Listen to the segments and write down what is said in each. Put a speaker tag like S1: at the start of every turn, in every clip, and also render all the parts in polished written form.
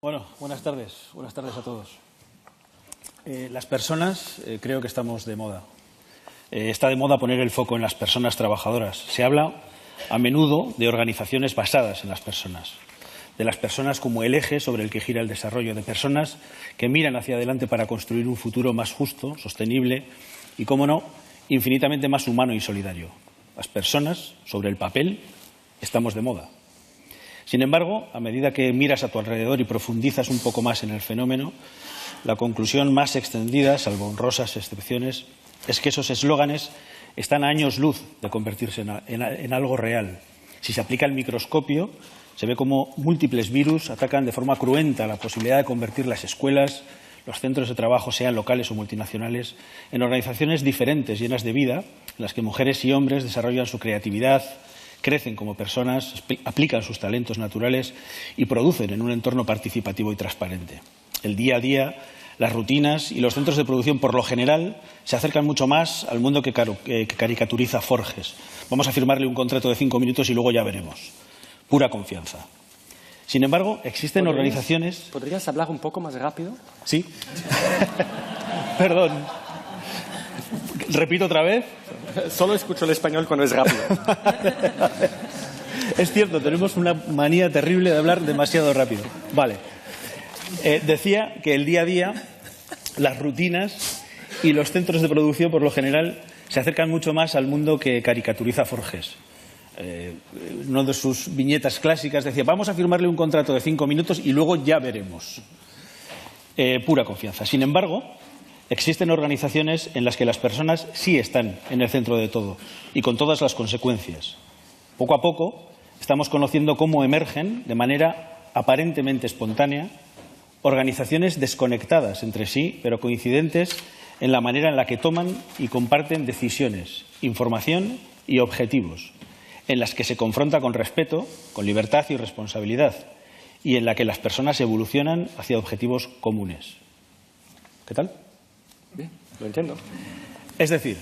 S1: Bueno, buenas tardes a todos. Las personas, creo que estamos de moda. Está de moda poner el foco en las personas trabajadoras. Se habla a menudo de organizaciones basadas en las personas, de las personas como el eje sobre el que gira el desarrollo, de personas que miran hacia adelante para construir un futuro más justo, sostenible y, cómo no, infinitamente más humano y solidario. Las personas, sobre el papel, estamos de moda. Sin embargo, a medida que miras a tu alrededor y profundizas un poco más en el fenómeno, la conclusión más extendida, salvo honrosas excepciones, es que esos eslóganes están a años luz de convertirse en algo real. Si se aplica el microscopio, se ve cómo múltiples virus atacan de forma cruenta la posibilidad de convertir las escuelas, los centros de trabajo, sean locales o multinacionales, en organizaciones diferentes, llenas de vida, en las que mujeres y hombres desarrollan su creatividad, crecen como personas, aplican sus talentos naturales y producen en un entorno participativo y transparente. El día a día, las rutinas y los centros de producción, por lo general, se acercan mucho más al mundo que caricaturiza Forges. Vamos a firmarle un contrato de 5 minutos y luego ya veremos. Pura confianza. Sin embargo, existen organizaciones...
S2: ¿Podrías hablar un poco más rápido?
S1: Sí. Perdón. ¿Repito otra vez?
S2: Solo escucho el español cuando es rápido.
S1: Es cierto, tenemos una manía terrible de hablar demasiado rápido. Vale. Decía que el día a día, las rutinas y los centros de producción, por lo general, se acercan mucho más al mundo que caricaturiza Forges. Una de sus viñetas clásicas decía: vamos a firmarle un contrato de 5 minutos y luego ya veremos. Pura confianza. Sin embargo, existen organizaciones en las que las personas sí están en el centro de todo y con todas las consecuencias. Poco a poco estamos conociendo cómo emergen, de manera aparentemente espontánea, organizaciones desconectadas entre sí, pero coincidentes en la manera en la que toman y comparten decisiones, información y objetivos, en las que se confronta con respeto, con libertad y responsabilidad, y en la que las personas evolucionan hacia objetivos comunes. ¿Qué tal?
S2: Bien, lo entiendo.
S1: Es decir,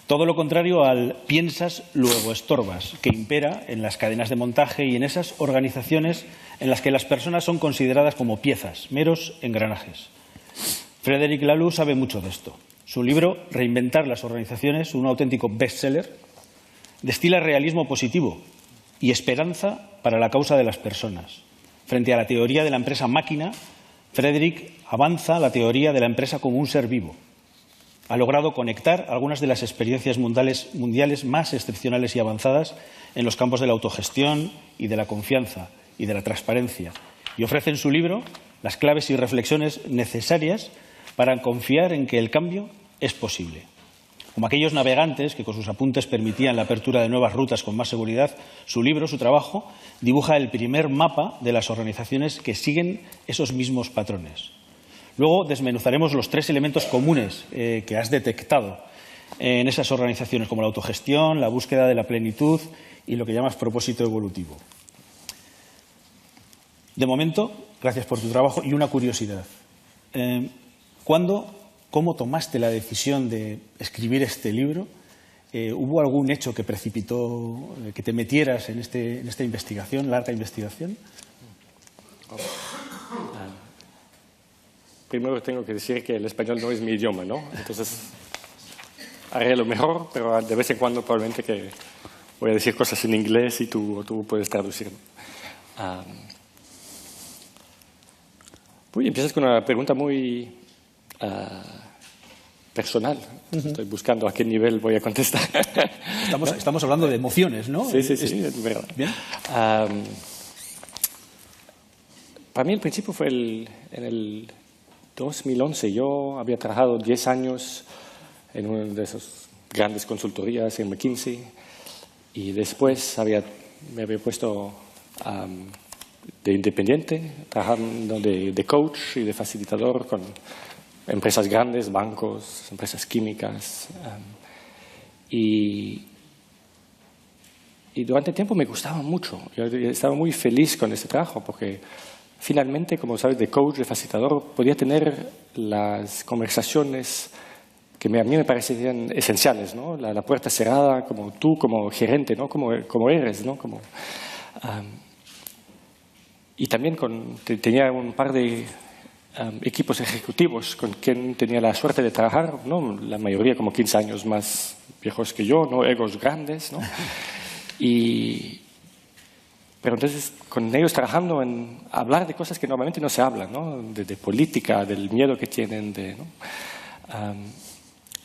S1: todo lo contrario al piensas, luego estorbas, que impera en las cadenas de montaje y en esas organizaciones en las que las personas son consideradas como piezas, meros engranajes. Frédéric Laloux sabe mucho de esto. Su libro, Reinventar las organizaciones, un auténtico bestseller, destila realismo positivo y esperanza para la causa de las personas. Frente a la teoría de la empresa máquina, Frédéric avanza la teoría de la empresa como un ser vivo. Ha logrado conectar algunas de las experiencias mundiales más excepcionales y avanzadas en los campos de la autogestión y de la confianza y de la transparencia, y ofrece en su libro las claves y reflexiones necesarias para confiar en que el cambio es posible. Como aquellos navegantes que con sus apuntes permitían la apertura de nuevas rutas con más seguridad, su libro, su trabajo, dibuja el primer mapa de las organizaciones que siguen esos mismos patrones. Luego desmenuzaremos los 3 elementos comunes que has detectado en esas organizaciones, como la autogestión, la búsqueda de la plenitud y lo que llamas propósito evolutivo. De momento, gracias por tu trabajo y una curiosidad. ¿Cómo tomaste la decisión de escribir este libro? ¿Hubo algún hecho que precipitó que te metieras en esta investigación, larga investigación?
S2: Primero tengo que decir que el español no es mi idioma, ¿no? Entonces, haré lo mejor, pero de vez en cuando probablemente que voy a decir cosas en inglés y tú puedes traducir. Empiezas con una pregunta muy personal. Estoy buscando a qué nivel voy a contestar.
S1: Estamos hablando de emociones, ¿no?
S2: Sí, es verdad.
S1: Bien.
S2: Para mí el principio fue en el 2011. Yo había trabajado 10 años en una de esas grandes consultorías en McKinsey y después me había puesto de independiente, trabajando de coach y de facilitador con empresas grandes, bancos, empresas químicas. Y durante el tiempo me gustaba mucho. Yo estaba muy feliz con ese trabajo porque finalmente, como sabes, de coach, de facilitador, podía tener las conversaciones que a mí me parecían esenciales, ¿no? La puerta cerrada, como tú, como gerente, ¿no? Como eres, ¿no? y también tenía un par de equipos ejecutivos con quien tenía la suerte de trabajar, ¿no? La mayoría como 15 años más viejos que yo, ¿no? Egos grandes, ¿no? Pero entonces, con ellos trabajando en hablar de cosas que normalmente no se hablan, ¿no? De política, del miedo que tienen, ¿no?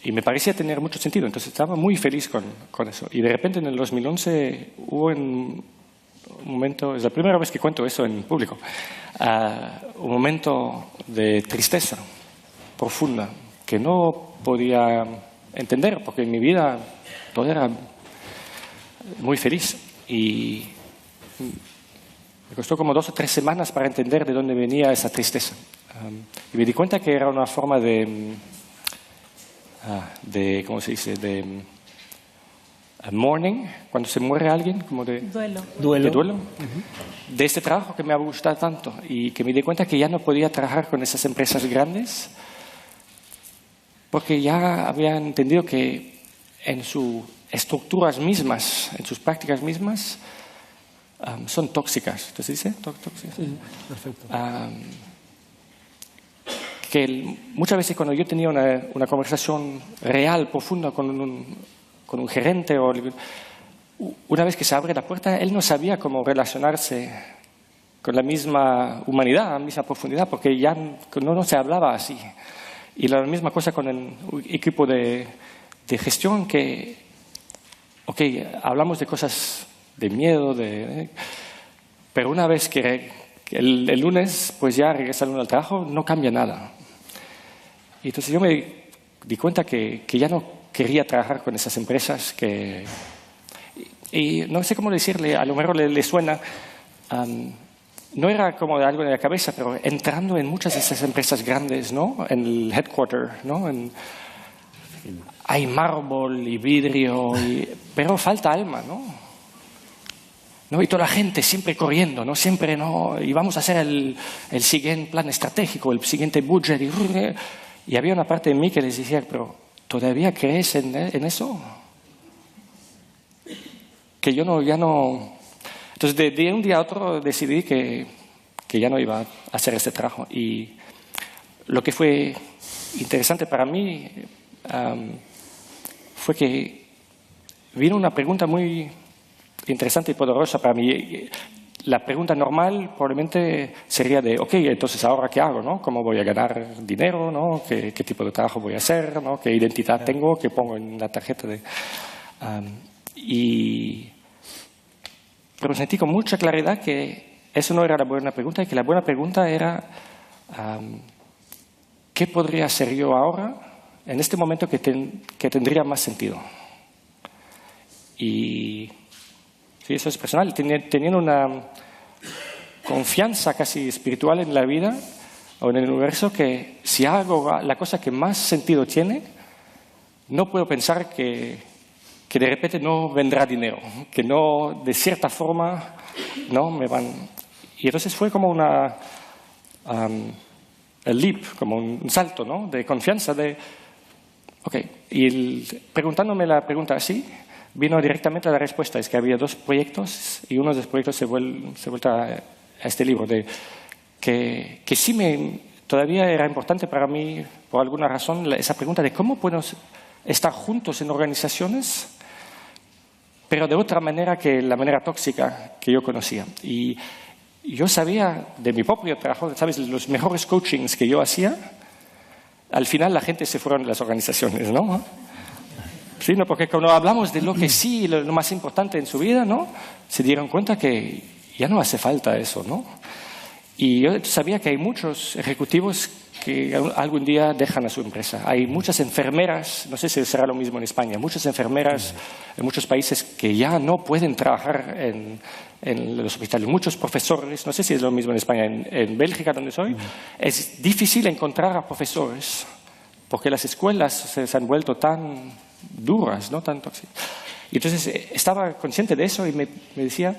S2: Y me parecía tener mucho sentido, entonces estaba muy feliz con eso. Y de repente en el 2011 hubo un momento, es la primera vez que cuento eso en público, un momento de tristeza profunda que no podía entender porque en mi vida todo era muy feliz y me costó como 2 o 3 semanas para entender de dónde venía esa tristeza. Y me di cuenta que era una forma de ¿cómo se dice? De mourning, cuando se muere alguien, como de
S3: Duelo.
S2: de duelo, de este trabajo que me ha gustado tanto y que me di cuenta que ya no podía trabajar con esas empresas grandes porque ya había entendido que en sus estructuras mismas, en sus prácticas mismas, son tóxicas. ¿Te dice? Tóxicas.
S1: Sí, perfecto.
S2: Que muchas veces cuando yo tenía una conversación real, profunda con un gerente, o una vez que se abre la puerta, él no sabía cómo relacionarse con la misma humanidad, la misma profundidad, porque ya no se hablaba así. Y la misma cosa con el equipo de gestión, que, hablamos de cosas de miedo, pero una vez que el lunes, pues ya regresa al trabajo, no cambia nada. Y entonces yo me di cuenta que ya no quería trabajar con esas empresas y no sé cómo decirle, a lo mejor le suena, no era como de algo en la cabeza, pero entrando en muchas de esas empresas grandes, ¿no? En el headquarter, ¿no? Hay mármol y vidrio, pero falta alma, ¿no? Y toda la gente siempre corriendo, ¿no? Siempre, ¿no? Y vamos a hacer el siguiente plan estratégico, el siguiente budget. Y había una parte de mí que les decía, pero ¿todavía crees en eso? Que yo ya no... Entonces, de un día a otro decidí que ya no iba a hacer este trabajo. Y lo que fue interesante para mí fue que vino una pregunta muy interesante y poderosa para mí. La pregunta normal probablemente sería de, entonces ¿ahora qué hago? ¿No? ¿Cómo voy a ganar dinero? ¿No? ¿Qué tipo de trabajo voy a hacer? ¿No? ¿Qué identidad tengo? ¿Qué pongo en la tarjeta? Pero sentí con mucha claridad que eso no era la buena pregunta y que la buena pregunta era ¿qué podría hacer yo ahora, en este momento, que tendría más sentido? Y sí, eso es personal. Teniendo una confianza casi espiritual en la vida o en el universo, que si hago la cosa que más sentido tiene, no puedo pensar que de repente no vendrá dinero, que no, de cierta forma, no me van. Y entonces fue como el leap, como un salto, ¿no? De confianza, y preguntándome la pregunta así, vino directamente la respuesta. Es que había 2 proyectos y uno de los proyectos se vuelta a este libro, que sí todavía era importante para mí, por alguna razón, esa pregunta de cómo podemos estar juntos en organizaciones, pero de otra manera que la manera tóxica que yo conocía. Y yo sabía de mi propio trabajo, ¿sabes? Los mejores coachings que yo hacía, al final la gente se fueron de las organizaciones, ¿no? Sí, ¿no? Porque cuando hablamos de lo que sí, lo más importante en su vida, ¿no? Se dieron cuenta que ya no hace falta eso, ¿no? Y yo sabía que hay muchos ejecutivos que algún día dejan a su empresa. Hay muchas enfermeras, no sé si será lo mismo en España, muchas enfermeras en muchos países que ya no pueden trabajar en los hospitales. Muchos profesores, no sé si es lo mismo en España, en Bélgica, donde soy, es difícil encontrar a profesores porque las escuelas se han vuelto tan duras, ¿no? Tan tóxicas. Y entonces estaba consciente de eso y me decía,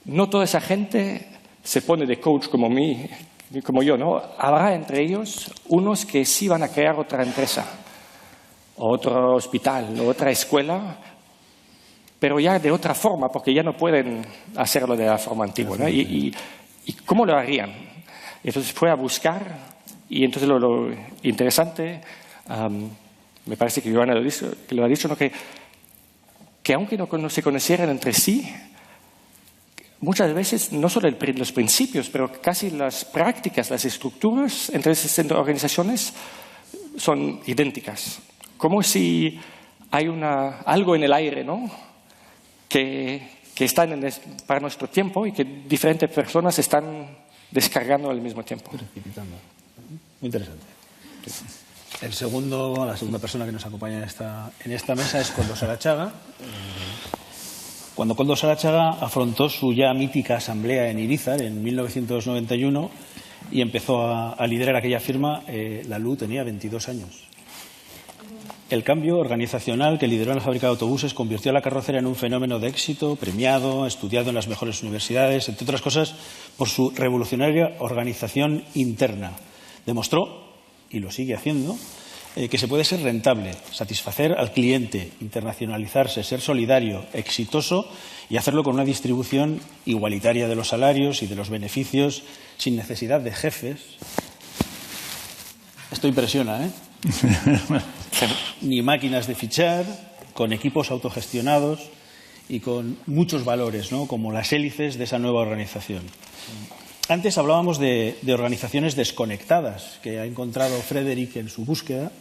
S2: no toda esa gente se pone de coach como yo, ¿no? Habrá entre ellos unos que sí van a crear otra empresa, otro hospital, otra escuela, pero ya de otra forma, porque ya no pueden hacerlo de la forma antigua, ¿no? Y ¿Y cómo lo harían? Entonces fue a buscar, y entonces lo interesante, me parece que Joana lo ha dicho, ¿no? que aunque no se conocieran entre sí, muchas veces no solo los principios, pero casi las prácticas, las estructuras entre esas organizaciones son idénticas. Como si hay algo en el aire, ¿no? que está para nuestro tiempo y que diferentes personas están descargando al mismo tiempo.
S1: Precipitando. Muy interesante. La segunda persona que nos acompaña en esta mesa es Koldo Sarachaga. Cuando Koldo Sarachaga afrontó su ya mítica asamblea en Irízar en 1991 y empezó a liderar aquella firma, la LU tenía 22 años. El cambio organizacional que lideró en la fábrica de autobuses convirtió a la carrocera en un fenómeno de éxito, premiado, estudiado en las mejores universidades, entre otras cosas, por su revolucionaria organización interna. Demostró, y lo sigue haciendo, que se puede ser rentable, satisfacer al cliente, internacionalizarse, ser solidario, exitoso y hacerlo con una distribución igualitaria de los salarios y de los beneficios, sin necesidad de jefes. Esto impresiona, ¿eh? Ni máquinas de fichar, con equipos autogestionados y con muchos valores, ¿no? Como las hélices de esa nueva organización. Antes hablábamos de organizaciones desconectadas que ha encontrado Frederick en su búsqueda,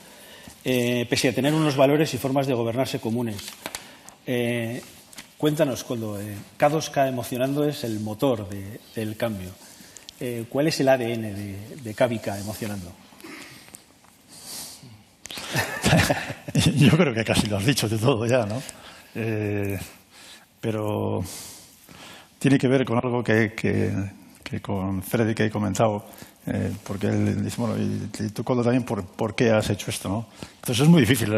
S1: pese a tener unos valores y formas de gobernarse comunes. Cuéntanos, Koldo, K2K Emocionando es el motor del cambio. ¿Cuál es el ADN de KVK Emocionando?
S3: Yo creo que casi lo has dicho de todo ya, ¿no? Pero tiene que ver con algo que con Freddy que he comentado, porque él dice, bueno, y tú, Koldo, también, ¿por qué has hecho esto, no? Entonces es muy difícil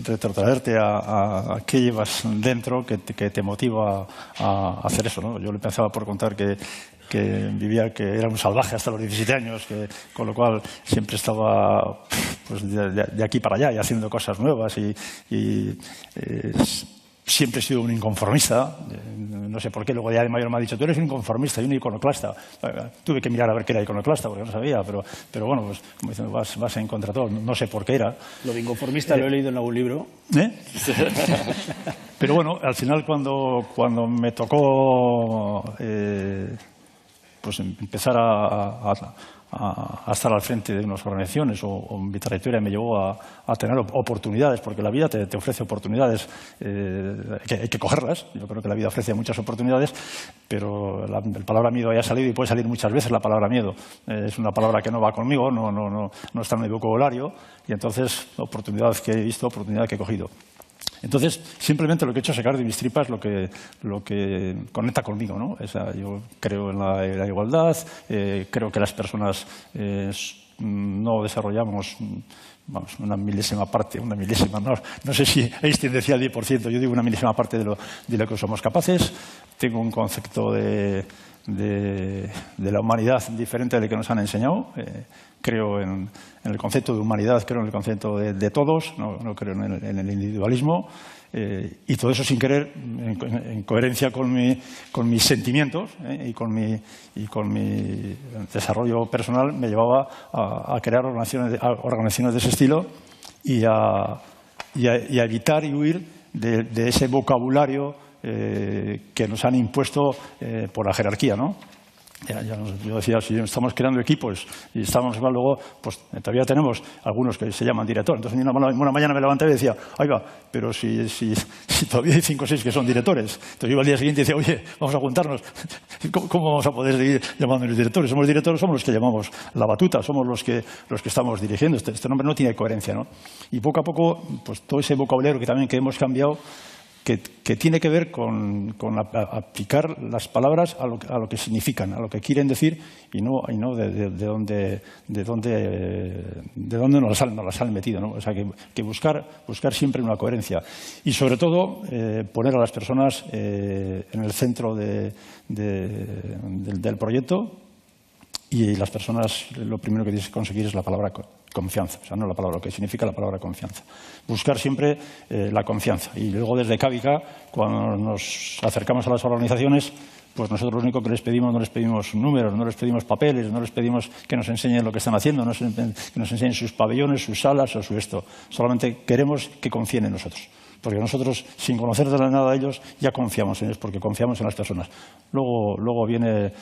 S3: retrotraerte a qué llevas dentro que te motiva a hacer eso, ¿no? Yo le pensaba por contar que era un salvaje hasta los 17 años, con lo cual siempre estaba pues, de aquí para allá y haciendo cosas nuevas y siempre he sido un inconformista, no sé por qué, luego ya de mayor me ha dicho, tú eres un inconformista y un iconoclasta. Tuve que mirar a ver qué era iconoclasta porque no sabía, pero bueno, pues como dicen, vas en contra de todo, no sé por qué era.
S1: Lo de inconformista lo he leído en algún libro.
S3: Pero bueno, al final cuando me tocó pues empezar a estar al frente de unas organizaciones o mi trayectoria me llevó a tener oportunidades, porque la vida te ofrece oportunidades, que hay que cogerlas. Yo creo que la vida ofrece muchas oportunidades, pero la palabra miedo haya salido y puede salir muchas veces la palabra miedo. Es una palabra que no va conmigo, no está en mi vocabulario, y entonces oportunidad que he visto, oportunidad que he cogido. Entonces, simplemente lo que he hecho es sacar de mis tripas lo que conecta conmigo, ¿no? Yo creo en la igualdad, creo que las personas no desarrollamos una milésima parte, no sé si Einstein decía el 10%, yo digo una milésima parte de lo que somos capaces. Tengo un concepto de la humanidad diferente del que nos han enseñado. Creo en el concepto de humanidad, creo en el concepto de todos, no creo en el individualismo, y todo eso sin querer, en coherencia con mis sentimientos y con mi desarrollo personal, me llevaba a crear organizaciones de ese estilo y a evitar y huir de ese vocabulario que nos han impuesto por la jerarquía, ¿no? Yo decía, si estamos creando equipos y estamos igual, luego, pues todavía tenemos algunos que se llaman director. Entonces una mañana me levanté y decía, ahí va, pero si todavía hay 5 o 6 que son directores. Entonces yo iba al día siguiente y decía, oye, vamos a juntarnos. ¿Cómo vamos a poder seguir llamándonos directores? Somos directores, somos los que llamamos la batuta, somos los que estamos dirigiendo. Este nombre no tiene coherencia, ¿no? Y poco a poco, pues todo ese vocabulario que hemos cambiado, que tiene que ver con aplicar las palabras a lo que significan, a lo que quieren decir y no de dónde nos las han metido, ¿no? O sea, que buscar siempre una coherencia y sobre todo poner a las personas en el centro del proyecto. Y las personas, lo primero que tienes que conseguir es la palabra confianza, o sea, no la palabra, lo que significa la palabra confianza. Buscar siempre la confianza. Y luego desde KVK, cuando nos acercamos a las organizaciones, pues nosotros lo único que les pedimos, no les pedimos números, no les pedimos papeles, no les pedimos que nos enseñen lo que están haciendo, que nos enseñen sus pabellones, sus salas o su esto. Solamente queremos que confíen en nosotros. Porque nosotros, sin conocer nada de ellos, ya confiamos en ellos, porque confiamos en las personas. Luego viene,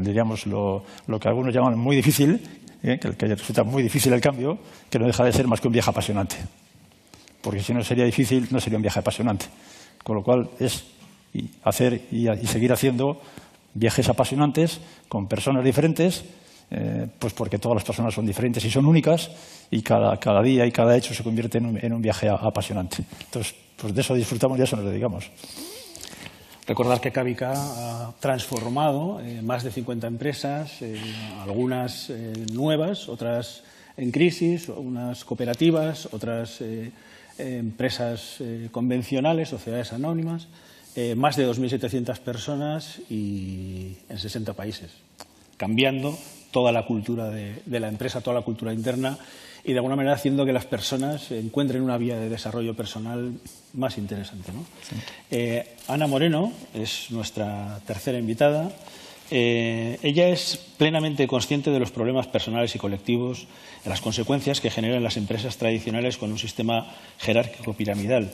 S3: diríamos, lo que algunos llaman muy difícil, que resulta muy difícil el cambio, que no deja de ser más que un viaje apasionante. Porque si no sería difícil, no sería un viaje apasionante. Con lo cual es hacer y seguir haciendo viajes apasionantes con personas diferentes, pues porque todas las personas son diferentes y son únicas, y cada día y cada hecho se convierte en un viaje apasionante. Entonces, pues de eso disfrutamos y a eso nos dedicamos.
S1: Recordar que Cavica ha transformado más de 50 empresas, algunas nuevas, otras en crisis, unas cooperativas, otras empresas convencionales, sociedades anónimas, más de 2.700 personas y en 60 países, cambiando toda la cultura de la empresa, toda la cultura interna y de alguna manera haciendo que las personas encuentren una vía de desarrollo personal más interesante, ¿no? Sí. Ana Moreno es nuestra tercera invitada. Ella es plenamente consciente de los problemas personales y colectivos, de las consecuencias que generan las empresas tradicionales con un sistema jerárquico piramidal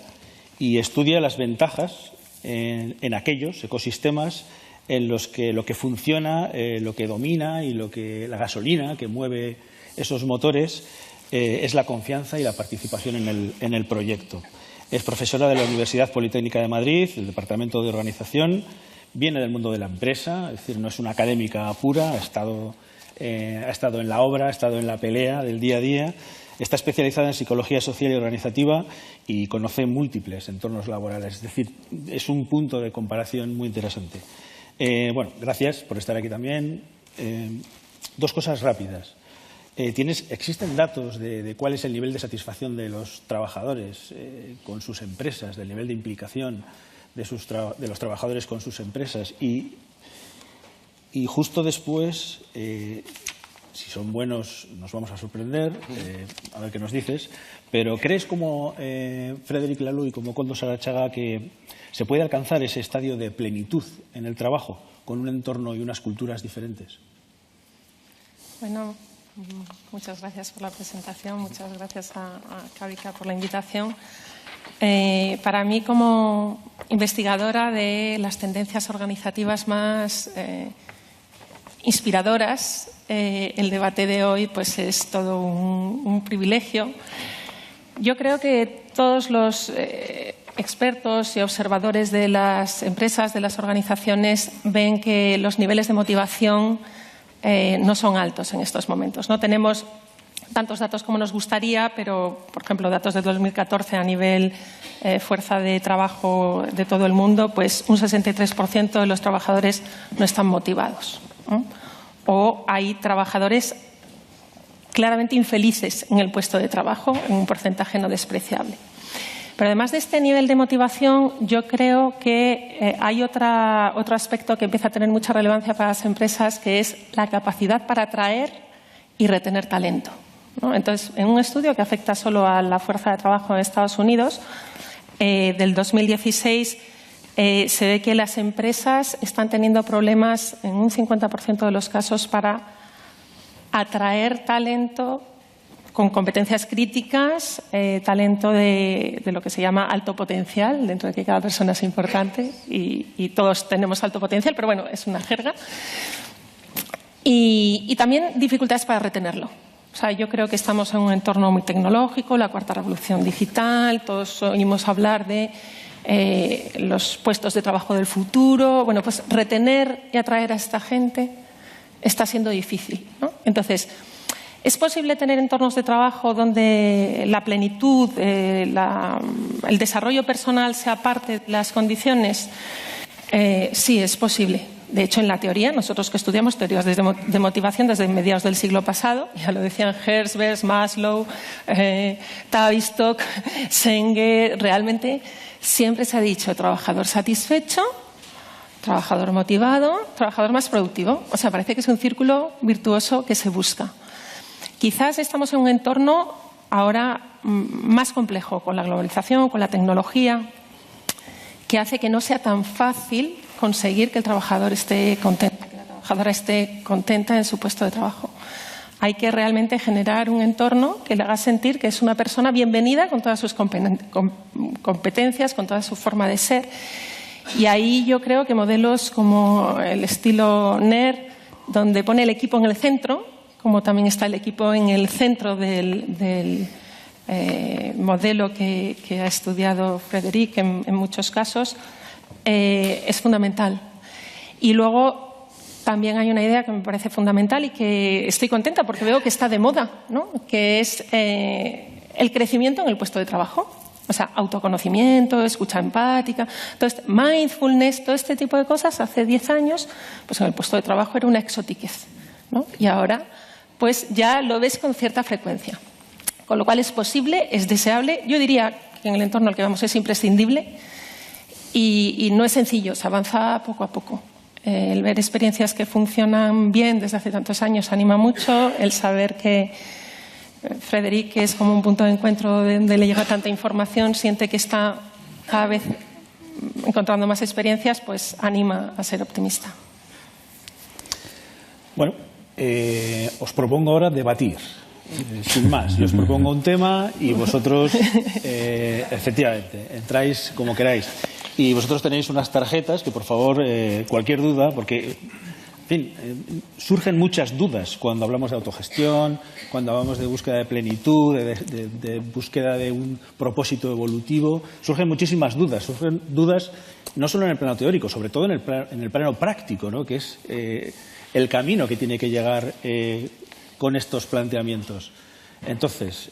S1: y estudia las ventajas en aquellos ecosistemas en los que lo que funciona, lo que domina y la gasolina que mueve esos motores es la confianza y la participación en el proyecto. Es profesora de la Universidad Politécnica de Madrid, del Departamento de Organización, viene del mundo de la empresa, es decir, no es una académica pura, ha estado en la obra, ha estado en la pelea del día a día, está especializada en psicología social y organizativa y conoce múltiples entornos laborales, es decir, es un punto de comparación muy interesante. Bueno, gracias por estar aquí también. Dos cosas rápidas. ¿Existen datos de cuál es el nivel de satisfacción de los trabajadores con sus empresas, del nivel de implicación de los trabajadores con sus empresas? Y justo después, si son buenos, nos vamos a sorprender, a ver qué nos dices, pero ¿crees como Frédéric Laloux y como Koldo Sarachaga que se puede alcanzar ese estadio de plenitud en el trabajo con un entorno y unas culturas diferentes?
S4: Bueno, muchas gracias por la presentación, muchas gracias a Cavica por la invitación. Para mí, como investigadora de las tendencias organizativas más inspiradoras, el debate de hoy pues es todo un privilegio. Yo creo que todos los expertos y observadores de las empresas, de las organizaciones, ven que los niveles de motivación no son altos en estos momentos. No tenemos tantos datos como nos gustaría, pero, por ejemplo, datos de 2014 a nivel fuerza de trabajo de todo el mundo, pues un 63% de los trabajadores no están motivados, ¿no? O hay trabajadores claramente infelices en el puesto de trabajo, en un porcentaje no despreciable. Pero además de este nivel de motivación, yo creo que hay otro aspecto que empieza a tener mucha relevancia para las empresas, que es la capacidad para atraer y retener talento, ¿no? Entonces, en un estudio que afecta solo a la fuerza de trabajo en Estados Unidos, del 2016, se ve que las empresas están teniendo problemas en un 50% de los casos para atraer talento con competencias críticas, talento de lo que se llama alto potencial, dentro de que cada persona es importante y todos tenemos alto potencial, pero bueno, es una jerga. Y también dificultades para retenerlo. O sea, yo creo que estamos en un entorno muy tecnológico, la cuarta revolución digital, todos oímos hablar de los puestos de trabajo del futuro. Bueno, pues retener y atraer a esta gente está siendo difícil, ¿no? Entonces, ¿es posible tener entornos de trabajo donde la plenitud, el desarrollo personal sea parte de las condiciones? Sí, es posible. De hecho, en la teoría, nosotros que estudiamos teorías de motivación desde mediados del siglo pasado, ya lo decían Herzberg, Maslow, Tavistock, Senge, realmente siempre se ha dicho trabajador satisfecho, trabajador motivado, trabajador más productivo. O sea, parece que es un círculo virtuoso que se busca. Quizás estamos en un entorno ahora más complejo con la globalización, con la tecnología, que hace que no sea tan fácil conseguir que el trabajador esté contento, que la trabajadora esté contenta en su puesto de trabajo. Hay que realmente generar un entorno que le haga sentir que es una persona bienvenida con todas sus competencias, con toda su forma de ser. Y ahí yo creo que modelos como el estilo NER, donde pone el equipo en el centro, como también está el equipo en el centro del modelo que ha estudiado Frédéric en muchos casos, es fundamental. Y luego también hay una idea que me parece fundamental y que estoy contenta porque veo que está de moda, ¿no? Que es el crecimiento en el puesto de trabajo. O sea, autoconocimiento, escucha empática, mindfulness, todo este tipo de cosas hace 10 años, pues en el puesto de trabajo era una exotiquez, ¿no? Y ahora pues ya lo ves con cierta frecuencia. Con lo cual es posible, es deseable. Yo diría que en el entorno al que vamos es imprescindible y no es sencillo, se avanza poco a poco. El ver experiencias que funcionan bien desde hace tantos años anima mucho. El saber que Frédéric, que es como un punto de encuentro donde le llega tanta información, siente que está cada vez encontrando más experiencias, pues anima a ser optimista.
S1: Bueno, os propongo ahora debatir. Sin más, yo os propongo un tema y vosotros, efectivamente, entráis como queráis. Y vosotros tenéis unas tarjetas que, por favor, cualquier duda, porque, en fin, surgen muchas dudas cuando hablamos de autogestión, cuando hablamos de búsqueda de plenitud, de búsqueda de un propósito evolutivo. Surgen muchísimas dudas. Surgen dudas no solo en el plano teórico, sobre todo en el plano práctico, ¿no? Que es el camino que tiene que llegar con estos planteamientos. Entonces,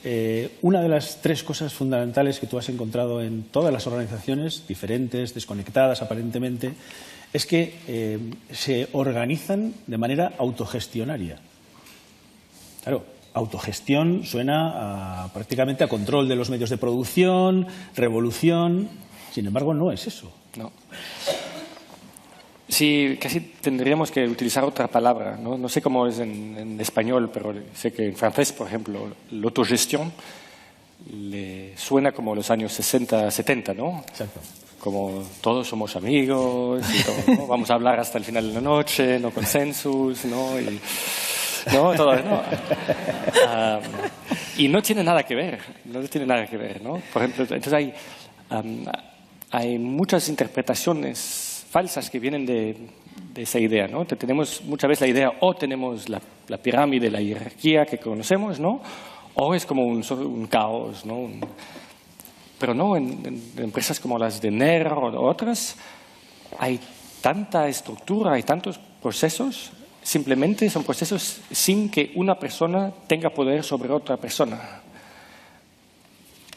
S1: una de las 3 cosas fundamentales que tú has encontrado en todas las organizaciones, diferentes, desconectadas aparentemente, es que se organizan de manera autogestionaria. Claro, autogestión suena prácticamente a control de los medios de producción, revolución. Sin embargo, no es eso.
S2: No. Sí, casi tendríamos que utilizar otra palabra, ¿no? No sé cómo es en español, pero sé que en francés, por ejemplo, l'autogestión le suena como los años 60, 70, ¿no?
S1: Exacto.
S2: Como todos somos amigos y todo, ¿no? Vamos a hablar hasta el final de la noche, no consensus, ¿no? Y, ¿no? Todo, ¿no? Y no tiene nada que ver, no tiene nada que ver, ¿no? Por ejemplo, entonces hay muchas interpretaciones falsas que vienen de esa idea, ¿no? Tenemos muchas veces la idea, o tenemos la pirámide, la jerarquía que conocemos, ¿no? O es como un caos, ¿no? Pero no, en empresas como las de NER o otras, hay tanta estructura, hay tantos procesos, simplemente son procesos sin que una persona tenga poder sobre otra persona.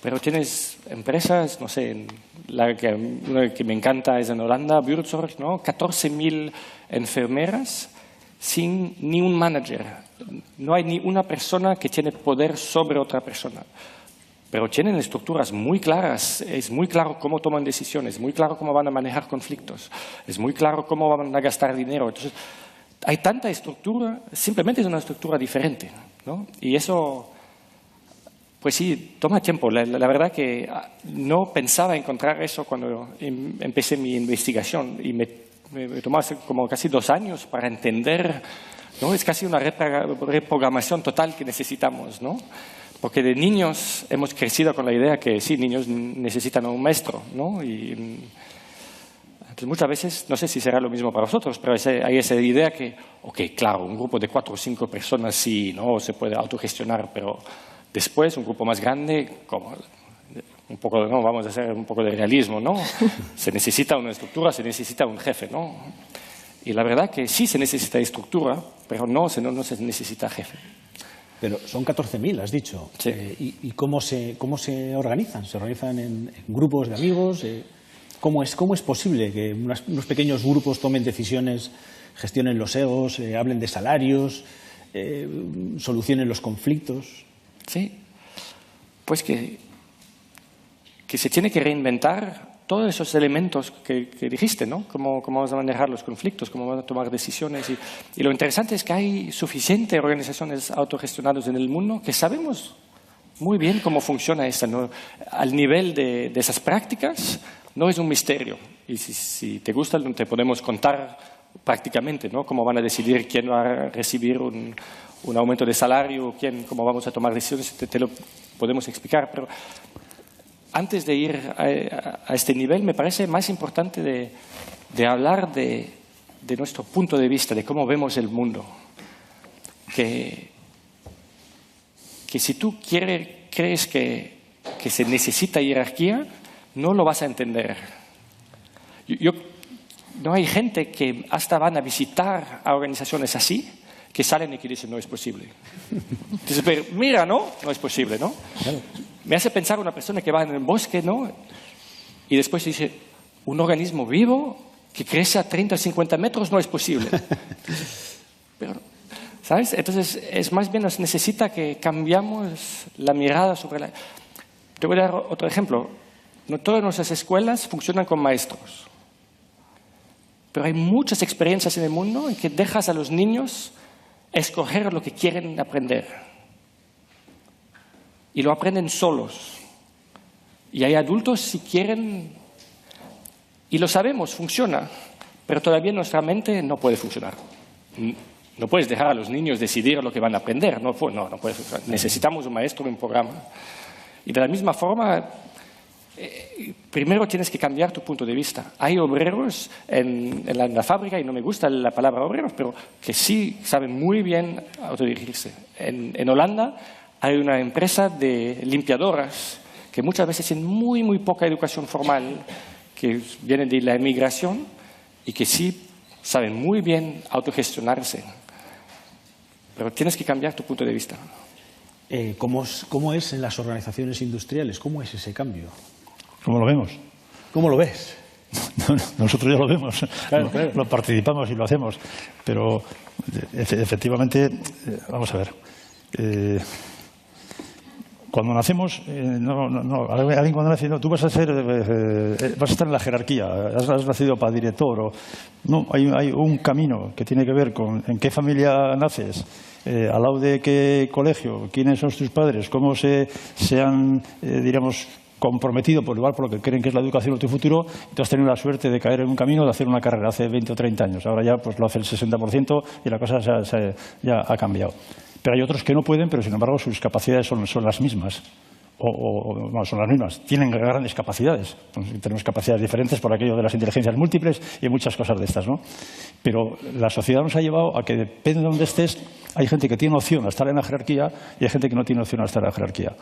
S2: Pero tienes empresas, no sé, una que me encanta es en Holanda, Buurtzorg, ¿no? 14.000 enfermeras sin ni un manager. No hay ni una persona que tiene poder sobre otra persona. Pero tienen estructuras muy claras, es muy claro cómo toman decisiones, es muy claro cómo van a manejar conflictos, es muy claro cómo van a gastar dinero. Entonces, hay tanta estructura, simplemente es una estructura diferente, ¿no? Y eso, pues sí, toma tiempo. La verdad que no pensaba encontrar eso cuando empecé mi investigación y me tomó como casi 2 años para entender, ¿no? Es casi una reprogramación total que necesitamos, ¿no? Porque de niños hemos crecido con la idea que sí, niños necesitan a un maestro, ¿no? Y entonces muchas veces, no sé si será lo mismo para vosotros, pero hay esa idea que, ok, claro, un grupo de 4 o 5 personas sí, ¿no? Se puede autogestionar, pero después un grupo más grande, como un poco, ¿no? Vamos a hacer un poco de realismo, ¿no? Se necesita una estructura, se necesita un jefe, ¿no? Y la verdad que sí se necesita estructura, pero no se necesita jefe.
S1: Pero son 14.000, has dicho.
S2: Sí.
S1: ¿Y cómo se organizan? ¿Se organizan en grupos de amigos? ¿Cómo es posible que unos pequeños grupos tomen decisiones, gestionen los egos, hablen de salarios, solucionen los conflictos?
S2: Sí, pues que se tiene que reinventar todos esos elementos que dijiste, ¿no? Cómo vamos a manejar los conflictos, cómo vamos a tomar decisiones. Y lo interesante es que hay suficientes organizaciones autogestionadas en el mundo que sabemos muy bien cómo funciona esta, ¿no? Al nivel de esas prácticas no es un misterio. Y si te gusta, te podemos contar prácticamente, ¿no? Cómo van a decidir quién va a recibir un aumento de salario, cómo vamos a tomar decisiones, te lo podemos explicar. Pero antes de ir a este nivel, me parece más importante de hablar de nuestro punto de vista, de cómo vemos el mundo. Que si tú crees que se necesita jerarquía, no lo vas a entender. No hay gente que hasta van a visitar a organizaciones así, que salen y que dicen no es posible. Entonces, pero mira, no es posible, ¿no? Claro. Me hace pensar una persona que va en el bosque, ¿no? Y después dice, un organismo vivo que crece a 30 o 50 metros no es posible. Pero, ¿sabes? Entonces, es más bien nos necesita que cambiamos la mirada sobre la... Te voy a dar otro ejemplo. No todas nuestras escuelas funcionan con maestros. Pero hay muchas experiencias en el mundo en que dejas a los niños escoger lo que quieren aprender. Y lo aprenden solos. Y hay adultos si quieren... Y lo sabemos, funciona. Pero todavía nuestra mente no puede funcionar. No puedes dejar a los niños decidir lo que van a aprender. No puede funcionar. Necesitamos un maestro, un programa. Y de la misma forma... primero tienes que cambiar tu punto de vista. Hay obreros en la fábrica, y no me gusta la palabra obreros, pero que sí saben muy bien autodirigirse. En Holanda hay una empresa de limpiadoras que muchas veces tienen muy, muy poca educación formal, que vienen de la emigración y que sí saben muy bien autogestionarse. Pero tienes que cambiar tu punto de vista.
S1: ¿Cómo es en las organizaciones industriales? ¿Cómo es ese cambio?
S3: ¿Cómo lo vemos?
S1: ¿Cómo lo ves?
S3: Nosotros ya lo vemos,
S1: claro.
S3: Lo participamos y lo hacemos, pero efectivamente, vamos a ver, cuando nacemos, alguien cuando nace, no, tú vas a estar en la jerarquía, has nacido para director, no, hay un camino que tiene que ver con en qué familia naces, al lado de qué colegio, quiénes son tus padres, cómo se han, diríamos, comprometido por lo que creen que es la educación de tu futuro, y tú has tenido la suerte de caer en un camino de hacer una carrera hace 20 o 30 años. Ahora ya pues lo hace el 60% y la cosa ya ha cambiado. Pero hay otros que no pueden, pero sin embargo sus capacidades son las mismas. No, son las mismas. Tienen grandes capacidades. Tenemos capacidades diferentes por aquello de las inteligencias múltiples y muchas cosas de estas, ¿no? Pero la sociedad nos ha llevado a que, depende de dónde estés, hay gente que tiene opción a estar en la jerarquía y hay gente que no tiene opción a estar en la jerarquía.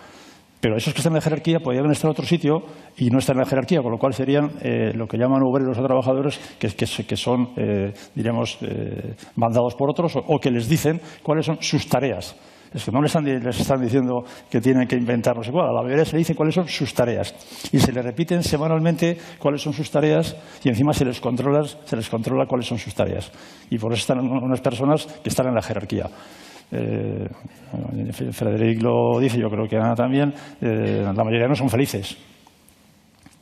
S3: Pero esos que están en la jerarquía podrían estar en otro sitio y no estar en la jerarquía, con lo cual serían lo que llaman obreros o trabajadores que son, diríamos, mandados por otros o que les dicen cuáles son sus tareas. Es que no les están diciendo que tienen que inventar no sé cuál, a la mayoría se le dicen cuáles son sus tareas. Y se les repiten semanalmente cuáles son sus tareas y encima se les controla cuáles son sus tareas. Y por eso están unas personas que están en la jerarquía. Frederic lo dice, yo creo que Ana también, la mayoría no son felices.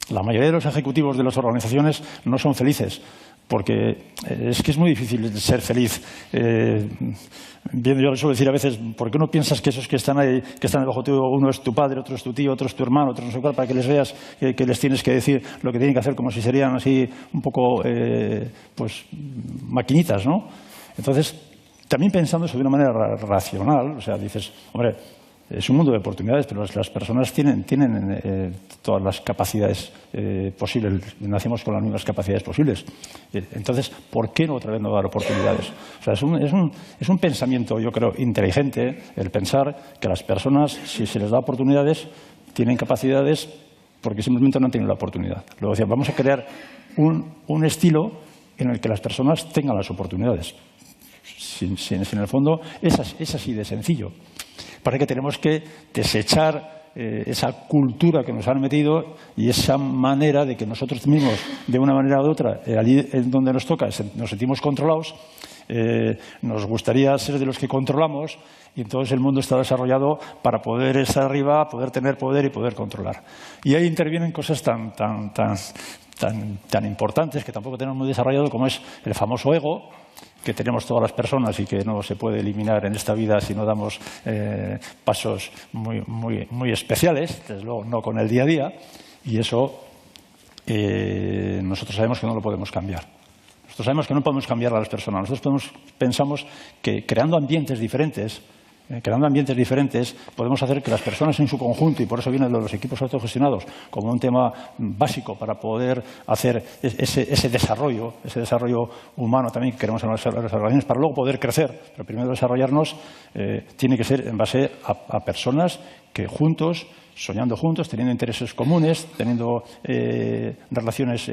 S3: La mayoría de los ejecutivos de las organizaciones no son felices, porque es que es muy difícil ser feliz. Yo le suelo decir a veces, ¿por qué no piensas que esos que están ahí, que están debajo tuyo, uno es tu padre, otro es tu tío, otro es tu hermano, otro no sé cuál, para que les veas que les tienes que decir lo que tienen que hacer, como si serían así un poco pues maquinitas, ¿no? Entonces, también pensando eso de una manera racional, o sea, dices, hombre, es un mundo de oportunidades, pero las personas tienen todas las capacidades posibles, nacemos con las mismas capacidades posibles. Entonces, ¿por qué otra vez no dar oportunidades? O sea, es un pensamiento, yo creo, inteligente, el pensar que las personas, si se les da oportunidades, tienen capacidades porque simplemente no han tenido la oportunidad. Luego decía, vamos a crear un estilo en el que las personas tengan las oportunidades. Sin el fondo es así de sencillo. Parece que tenemos que desechar esa cultura que nos han metido y esa manera de que nosotros mismos, de una manera u otra, allí en donde nos toca, nos sentimos controlados, nos gustaría ser de los que controlamos y entonces el mundo está desarrollado para poder estar arriba, poder tener poder y poder controlar. Y ahí intervienen cosas tan importantes que tampoco tenemos muy desarrollado, como es el famoso ego, que tenemos todas las personas y que no se puede eliminar en esta vida si no damos pasos muy especiales, desde luego no con el día a día, y eso nosotros sabemos que no lo podemos cambiar. Nosotros sabemos que no podemos cambiar a las personas. Nosotros pensamos que creando ambientes diferentes, podemos hacer que las personas en su conjunto, y por eso vienen los equipos autogestionados como un tema básico para poder hacer ese desarrollo humano también que queremos en las organizaciones, para luego poder crecer. Pero primero desarrollarnos tiene que ser en base a personas que juntos, soñando juntos, teniendo intereses comunes, teniendo relaciones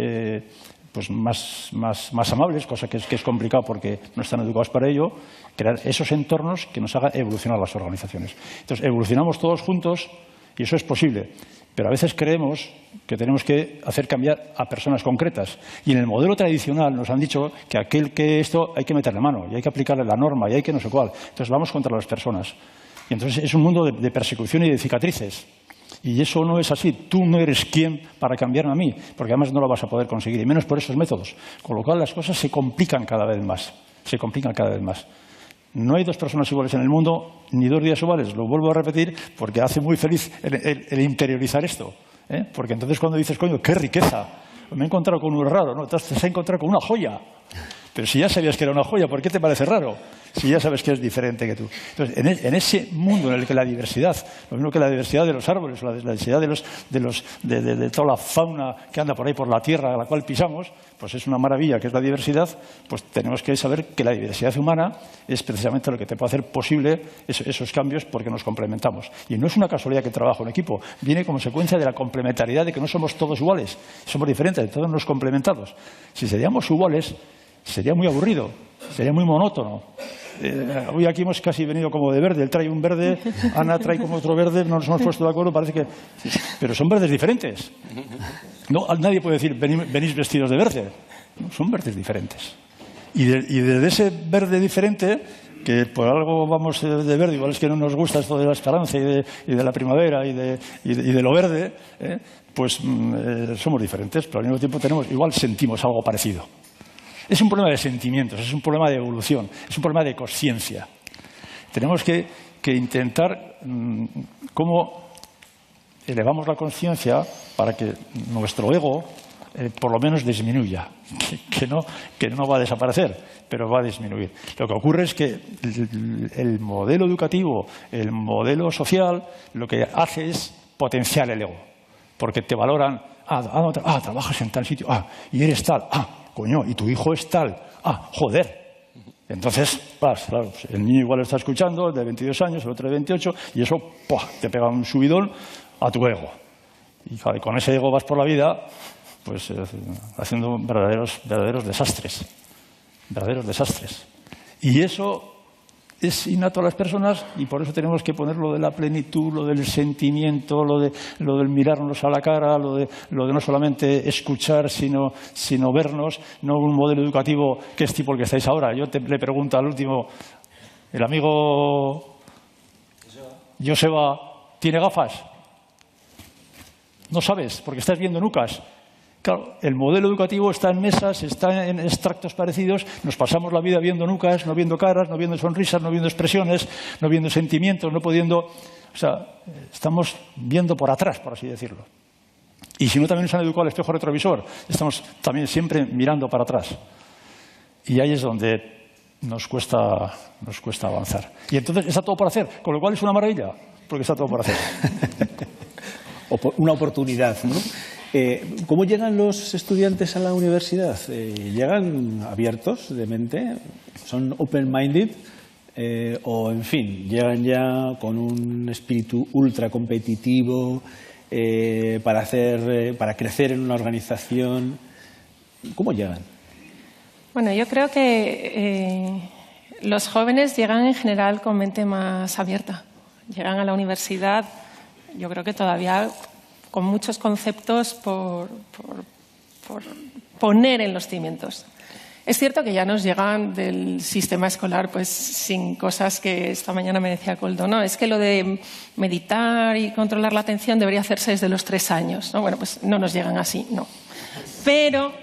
S3: pues más amables, cosa que es complicado porque no están educados para ello, crear esos entornos que nos hagan evolucionar las organizaciones. Entonces, evolucionamos todos juntos y eso es posible, pero a veces creemos que tenemos que hacer cambiar a personas concretas. Y en el modelo tradicional nos han dicho que esto hay que meterle mano y hay que aplicarle la norma y hay que no sé cuál. Entonces, vamos contra las personas. Y entonces es un mundo de persecución y de cicatrices. Y eso no es así. Tú no eres quien para cambiarme a mí, porque además no lo vas a poder conseguir, y menos por esos métodos. Con lo cual las cosas se complican cada vez más. No hay dos personas iguales en el mundo, ni dos días iguales. Lo vuelvo a repetir porque hace muy feliz el interiorizar esto. Porque entonces cuando dices, coño, qué riqueza, me he encontrado con un raro, ¿no? Te has encontrado con una joya. Pero si ya sabías que era una joya, ¿por qué te parece raro? Si ya sabes que es diferente que tú. Entonces, en ese mundo en el que la diversidad, lo mismo que la diversidad de los árboles, la diversidad de toda la fauna que anda por ahí por la tierra a la cual pisamos, pues es una maravilla que es la diversidad, pues tenemos que saber que la diversidad humana es precisamente lo que te puede hacer posible esos cambios porque nos complementamos. Y no es una casualidad que el trabajo en equipo, viene como consecuencia de la complementariedad de que no somos todos iguales, somos diferentes, todos nos complementamos. Si seríamos iguales, sería muy aburrido, sería muy monótono. Hoy aquí hemos casi venido como de verde. Él trae un verde, Ana trae como otro verde, no nos hemos puesto de acuerdo, parece que... Pero son verdes diferentes. No, nadie puede decir, venís vestidos de verde. No, son verdes diferentes. Y desde ese verde diferente, que por algo vamos de verde, igual es que no nos gusta esto de la esperanza y de la primavera y de lo verde, pues somos diferentes, pero al mismo tiempo igual sentimos algo parecido. Es un problema de sentimientos, es un problema de evolución, es un problema de conciencia. Tenemos que intentar cómo elevamos la conciencia para que nuestro ego por lo menos disminuya, que no va a desaparecer, pero va a disminuir. Lo que ocurre es que el modelo educativo, el modelo social, lo que hace es potenciar el ego, porque te valoran, trabajas en tal sitio, y eres tal, coño, y tu hijo es tal. Joder. Entonces, claro, el niño igual está escuchando, el de 22 años, el otro de 28, y eso te pega un subidón a tu ego. Y con ese ego vas por la vida, pues haciendo verdaderos desastres. Verdaderos desastres. Y eso es innato a las personas y por eso tenemos que poner lo de la plenitud, lo del sentimiento, lo del mirarnos a la cara, lo de no solamente escuchar, sino vernos, no un modelo educativo que es tipo el que estáis ahora. Yo le pregunto al último, el amigo Joseba, ¿tiene gafas? No sabes, porque estás viendo nucas. Claro, el modelo educativo está en mesas, está en extractos parecidos, nos pasamos la vida viendo nucas, no viendo caras, no viendo sonrisas, no viendo expresiones, no viendo sentimientos, no pudiendo... O sea, estamos viendo por atrás, por así decirlo. Y si no, también nos han educado al espejo retrovisor, estamos también siempre mirando para atrás. Y ahí es donde nos cuesta avanzar. Y entonces está todo por hacer, con lo cual es una maravilla, porque está todo por hacer.
S1: Una oportunidad, ¿no? ¿Cómo llegan los estudiantes a la universidad? ¿Llegan abiertos de mente? ¿Son open-minded? ¿O, en fin, llegan ya con un espíritu ultra competitivo para crecer en una organización? ¿Cómo llegan?
S4: Bueno, yo creo que los jóvenes llegan en general con mente más abierta. Llegan a la universidad, yo creo que todavía con muchos conceptos por poner en los cimientos. Es cierto que ya nos llegan del sistema escolar pues sin cosas que esta mañana me decía Coldo, ¿no? Es que lo de meditar y controlar la atención debería hacerse desde los 3 años, ¿no? Bueno, pues no nos llegan así, no. Pero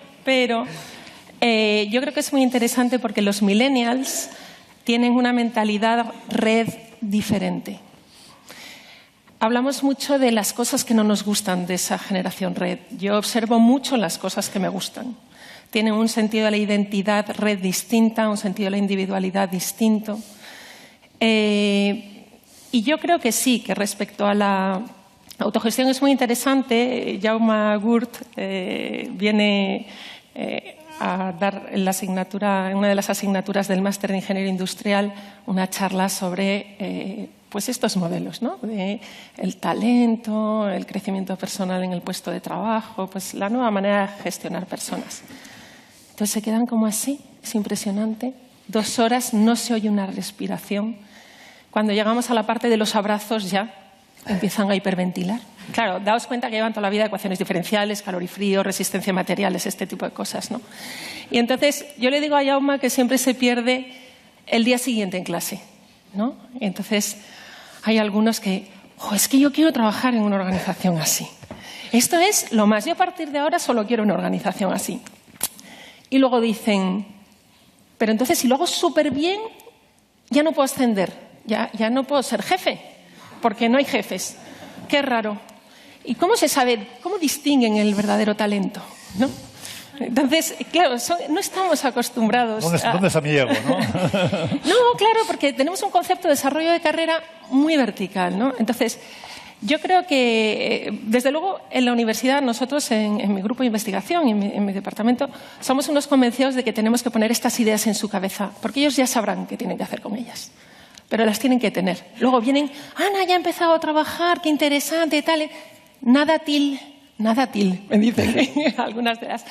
S4: yo creo que es muy interesante porque los millennials tienen una mentalidad red diferente. hablamos mucho de las cosas que no nos gustan de esa generación red. Yo observo mucho las cosas que me gustan. Tienen un sentido de la identidad red distinta, un sentido de la individualidad distinto. Y yo creo que sí, que respecto a la autogestión es muy interesante. Jaume Gurt viene a dar en una de las asignaturas del máster de Ingeniería Industrial una charla sobre pues estos modelos, ¿no? El talento, el crecimiento personal en el puesto de trabajo, pues la nueva manera de gestionar personas. Entonces se quedan como así, es impresionante. 2 horas, no se oye una respiración. Cuando llegamos a la parte de los abrazos ya empiezan a hiperventilar. Claro, daos cuenta que llevan toda la vida ecuaciones diferenciales, calor y frío, resistencia a materiales, este tipo de cosas, ¿no? Y entonces yo le digo a Jaume que siempre se pierde el día siguiente en clase, ¿no? Y entonces hay algunos que, es que yo quiero trabajar en una organización así. Esto es lo más. Yo a partir de ahora solo quiero una organización así. Y luego dicen, pero entonces si lo hago súper bien, ya no puedo ascender, ya no puedo ser jefe, porque no hay jefes. Qué raro. ¿Y cómo se sabe, cómo distinguen el verdadero talento, ¿no? Entonces, claro, no estamos acostumbrados
S3: ¿Dónde está mi ego, no?
S4: No, claro, porque tenemos un concepto de desarrollo de carrera muy vertical, ¿no? Entonces, yo creo que, desde luego, en la universidad, nosotros, en mi grupo de investigación, en mi departamento, somos unos convencidos de que tenemos que poner estas ideas en su cabeza, porque ellos ya sabrán qué tienen que hacer con ellas, pero las tienen que tener. Luego vienen, Ana, ya ha empezado a trabajar, qué interesante, tal. Nada til, me dicen algunas de las.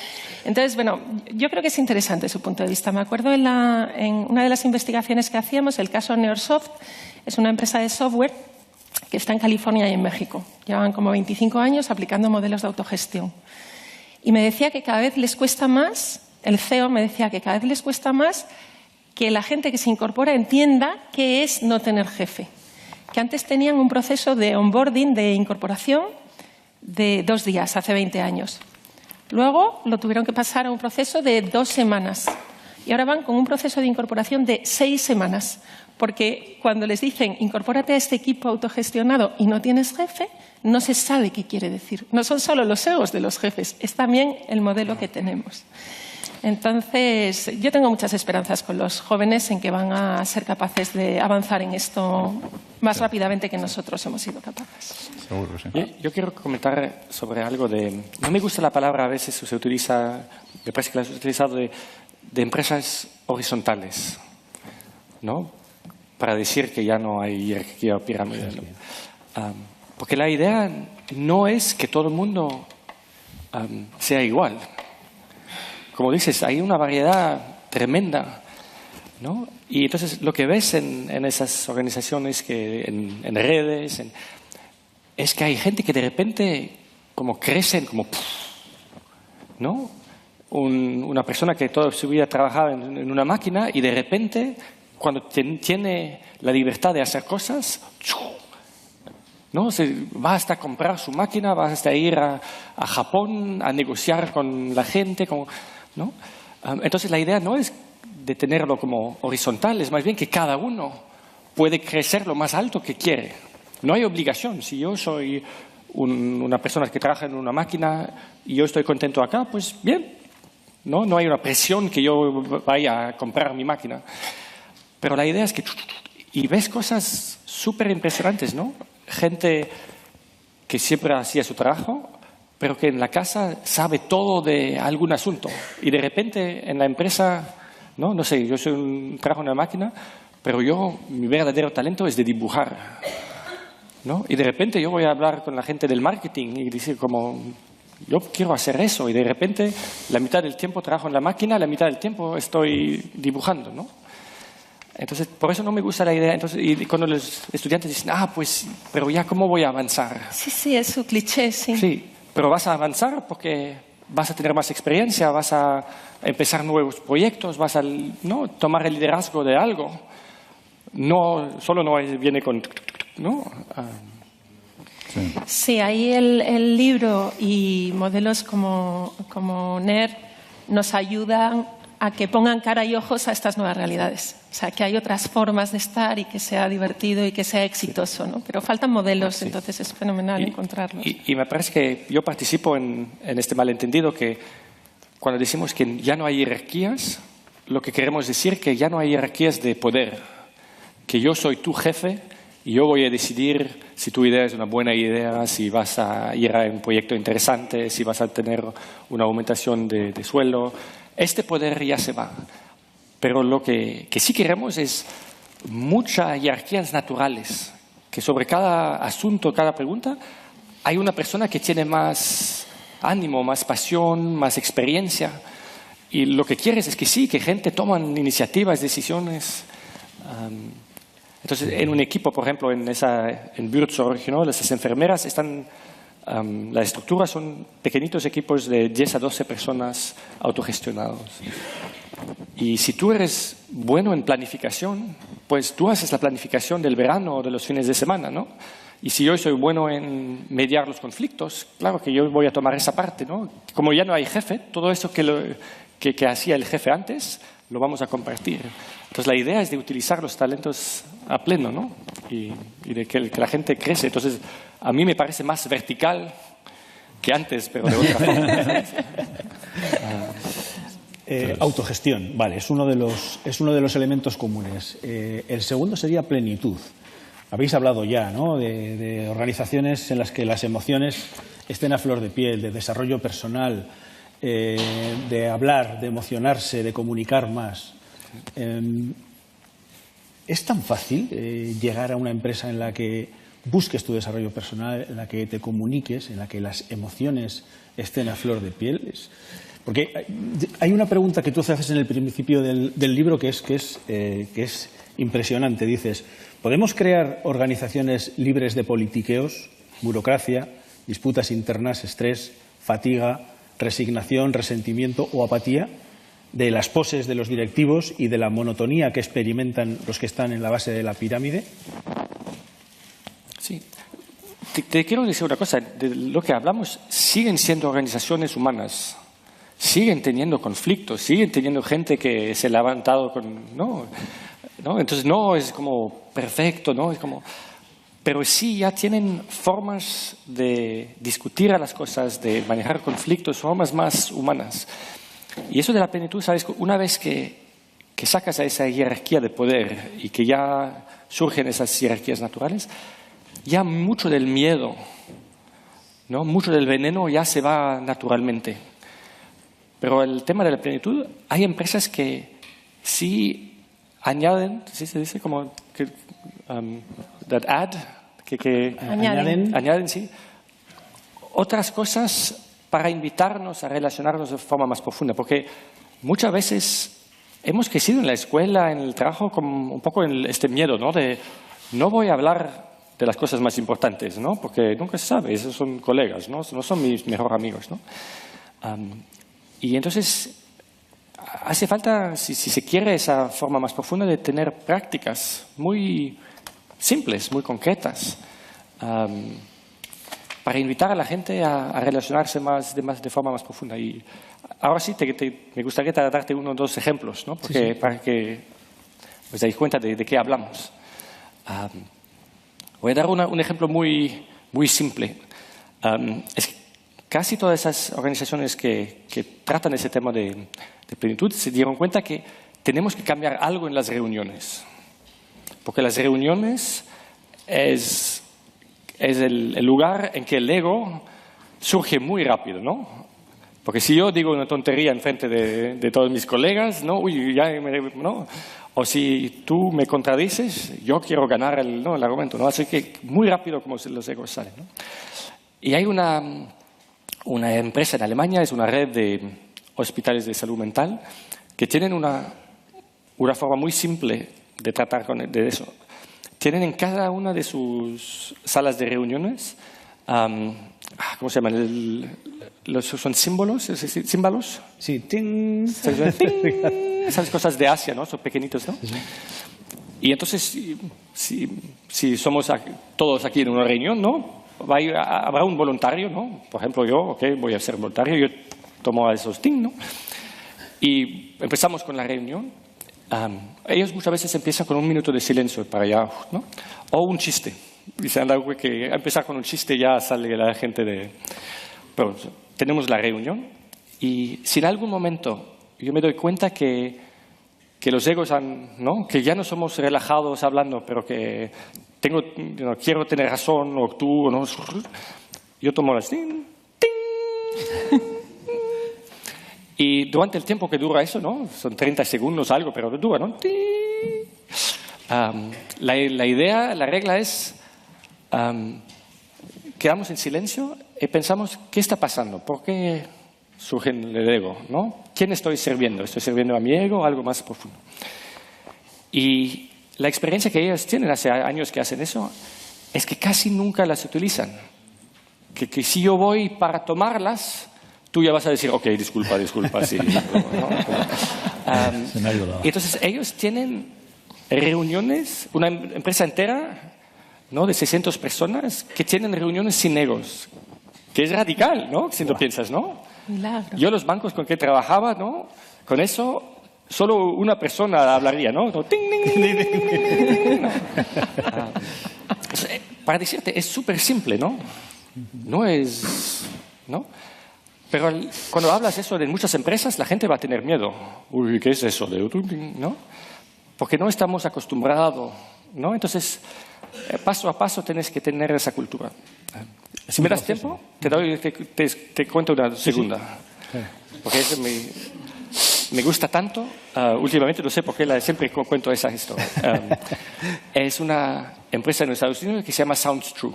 S4: Entonces, bueno, yo creo que es interesante su punto de vista. Me acuerdo en una de las investigaciones que hacíamos, el caso Neursoft, es una empresa de software que está en California y en México. Llevan como 25 años aplicando modelos de autogestión. Y me decía que cada vez les cuesta más, el CEO me decía que cada vez les cuesta más que la gente que se incorpora entienda qué es no tener jefe. Que antes tenían un proceso de onboarding, de incorporación, de 2 días, hace 20 años. Luego lo tuvieron que pasar a un proceso de 2 semanas. Y ahora van con un proceso de incorporación de 6 semanas. Porque cuando les dicen, incorpórate a este equipo autogestionado y no tienes jefe, no se sabe qué quiere decir. No son solo los egos de los jefes, es también el modelo que tenemos. Entonces, yo tengo muchas esperanzas con los jóvenes en que van a ser capaces de avanzar en esto más rápidamente que nosotros hemos sido capaces.
S3: Seguro, sí.
S2: Yo quiero comentar sobre algo de... No me gusta la palabra, a veces se utiliza, me parece que la has utilizado de empresas horizontales, ¿no? Para decir que ya no hay jerarquía o pirámide, ¿no? Porque la idea no es que todo el mundo sea igual. Como dices, hay una variedad tremenda, ¿no? Y entonces lo que ves en esas organizaciones, en redes, es que hay gente que de repente como crecen, como, ¿no? Una persona que toda su vida trabajaba en una máquina y de repente, cuando tiene la libertad de hacer cosas, ¿no? Va hasta comprar su máquina, va hasta ir a Japón a negociar con la gente, ¿no? Entonces la idea no es de tenerlo como horizontal, es más bien que cada uno puede crecer lo más alto que quiere. No hay obligación. Si yo soy una persona que trabaja en una máquina y yo estoy contento acá, pues bien. No hay una presión que yo vaya a comprar mi máquina. Pero la idea es que... Y ves cosas súper impresionantes, ¿no? Gente que siempre hacía su trabajo, pero que en la casa sabe todo de algún asunto. Y de repente en la empresa, no sé, yo trabajo en una máquina, pero mi verdadero talento es de dibujar, ¿no? Y de repente yo voy a hablar con la gente del marketing y decir como, yo quiero hacer eso. Y de repente la mitad del tiempo trabajo en la máquina, la mitad del tiempo estoy dibujando, ¿no? Entonces, por eso no me gusta la idea. Entonces, y cuando los estudiantes dicen, pues, pero ya, ¿cómo voy a avanzar?
S4: Sí, es su cliché, sí.
S2: Sí, pero vas a avanzar porque vas a tener más experiencia, vas a empezar nuevos proyectos, vas a tomar el liderazgo de algo. Solo no viene con... ¿no?
S4: Sí, ahí el libro y modelos como NER nos ayudan a que pongan cara y ojos a estas nuevas realidades. O sea, que hay otras formas de estar y que sea divertido y que sea exitoso, ¿no? Pero faltan modelos, entonces es fenomenal encontrarlos.
S2: Y me parece que yo participo en este malentendido que cuando decimos que ya no hay jerarquías, lo que queremos decir es que ya no hay jerarquías de poder, que yo soy tu jefe y yo voy a decidir si tu idea es una buena idea, si vas a ir a un proyecto interesante, si vas a tener una aumentación de sueldo. Este poder ya se va. Pero lo que sí queremos es muchas jerarquías naturales, que sobre cada asunto, cada pregunta, hay una persona que tiene más ánimo, más pasión, más experiencia. Y lo que quieres es que sí, que gente toma iniciativas, decisiones. Entonces, en un equipo, por ejemplo, en Buurtzorg, ¿no? Esas enfermeras están, las estructuras son pequeñitos equipos de 10 a 12 personas autogestionados. Y si tú eres bueno en planificación, pues tú haces la planificación del verano o de los fines de semana, ¿no? Y si yo soy bueno en mediar los conflictos, claro que yo voy a tomar esa parte, ¿no? Como ya no hay jefe, todo eso que hacía el jefe antes, lo vamos a compartir. Entonces la idea es de utilizar los talentos a pleno, ¿no? Y de que la gente crece. Entonces a mí me parece más vertical que antes, pero de otra forma.
S1: Autogestión, vale, es uno de los elementos comunes. El segundo sería plenitud. Habéis hablado ya, ¿no? de organizaciones en las que las emociones estén a flor de piel, de desarrollo personal, de hablar, de emocionarse, de comunicar más. ¿Es tan fácil llegar a una empresa en la que busques tu desarrollo personal, en la que te comuniques, en la que las emociones estén a flor de piel? Porque hay una pregunta que tú haces en el principio del libro que es impresionante. Dices, ¿podemos crear organizaciones libres de politiqueos, burocracia, disputas internas, estrés, fatiga, resignación, resentimiento o apatía, de las poses de los directivos y de la monotonía que experimentan los que están en la base de la pirámide?
S2: Sí. Te quiero decir una cosa. De lo que hablamos, siguen siendo organizaciones humanas. Siguen teniendo conflictos, siguen teniendo gente que se ha levantado con... ¿no? Entonces no es como perfecto, ¿no? Es como... Pero sí ya tienen formas de discutir a las cosas, de manejar conflictos, formas más humanas. Y eso de la plenitud, ¿sabes? Una vez que sacas a esa jerarquía de poder y que ya surgen esas jerarquías naturales, ya mucho del miedo, ¿no? Mucho del veneno ya se va naturalmente. Pero el tema de la plenitud, hay empresas que sí añaden, ¿sí se dice? Como que, añaden, sí, otras cosas para invitarnos a relacionarnos de forma más profunda. Porque muchas veces hemos crecido en la escuela, en el trabajo, con un poco en este miedo, ¿no? De no voy a hablar de las cosas más importantes, ¿no? Porque nunca se sabe, esos son colegas, ¿no? No son mis mejores amigos, ¿no? Y entonces hace falta, si se quiere, esa forma más profunda de tener prácticas muy simples, muy concretas, para invitar a la gente a relacionarse de forma más profunda. Y ahora sí, me gustaría darte uno o dos ejemplos, ¿no? Porque, sí. Para que os dais cuenta de qué hablamos. Voy a dar un ejemplo muy, muy simple. Es que casi todas esas organizaciones que tratan ese tema de plenitud se dieron cuenta que tenemos que cambiar algo en las reuniones. Porque las reuniones es el lugar en que el ego surge muy rápido, ¿no? Porque si yo digo una tontería en frente de todos mis colegas, ¿no? ¿no? O si tú me contradices, yo quiero ganar el argumento, ¿no? Así que muy rápido como los egos salen, ¿no? Y hay una empresa en Alemania, es una red de hospitales de salud mental, que tienen una forma muy simple de tratar de eso. Tienen en cada una de sus salas de reuniones, ¿cómo se llaman? ¿Son símbolos? ¿Símbolos?
S1: Sí, ting.
S2: Esas cosas de Asia, ¿no? Son pequeñitos, ¿no? Sí. Y entonces, si somos todos aquí en una reunión, ¿no? Habrá un voluntario, ¿no? Por ejemplo, yo, voy a ser voluntario, yo tomo a esos ting, ¿no? Y empezamos con la reunión. Ellos muchas veces empiezan con un minuto de silencio para allá, ¿no? O un chiste. Dicen algo que empezar con un chiste ya sale la gente de... Pero tenemos la reunión y si en algún momento yo me doy cuenta que los egos ¿no? Que ya no somos relajados hablando, pero que quiero tener razón o tú o no, yo tomo las... ¡Ting! ¡Ting! Y durante el tiempo que dura eso, ¿no? Son 30 segundos algo, pero dura, ¿no? La idea, la regla es, quedamos en silencio y pensamos, ¿qué está pasando? ¿Por qué surge el ego? ¿No? ¿Quién estoy sirviendo? ¿Estoy sirviendo a mi ego o algo más profundo? Y la experiencia que ellos tienen hace años que hacen eso es que casi nunca las utilizan. Que si yo voy para tomarlas, tú ya vas a decir, ok, disculpa, sí. ¿No?
S3: Se me ha ayudado.
S2: Y entonces ellos tienen reuniones, una empresa entera, ¿no? De 600 personas que tienen reuniones sin egos, que es radical, ¿no? Si lo piensas, ¿no?
S4: Milagro.
S2: Yo los bancos con que trabajaba, ¿no? Con eso solo una persona hablaría, ¿no? No, ting, ting, ting, ting, ting, ting, ting, no. Para decirte, es súper simple, ¿no? No es... ¿no? Pero cuando hablas eso de muchas empresas, la gente va a tener miedo. Uy, ¿qué es eso? ¿No? Porque no estamos acostumbrados, ¿no? Entonces, paso a paso tienes que tener esa cultura. Si me das tiempo, te cuento una segunda. Porque eso me gusta tanto. Últimamente, no sé por qué siempre cuento esa historia. Es una empresa en Estados Unidos que se llama Sounds True.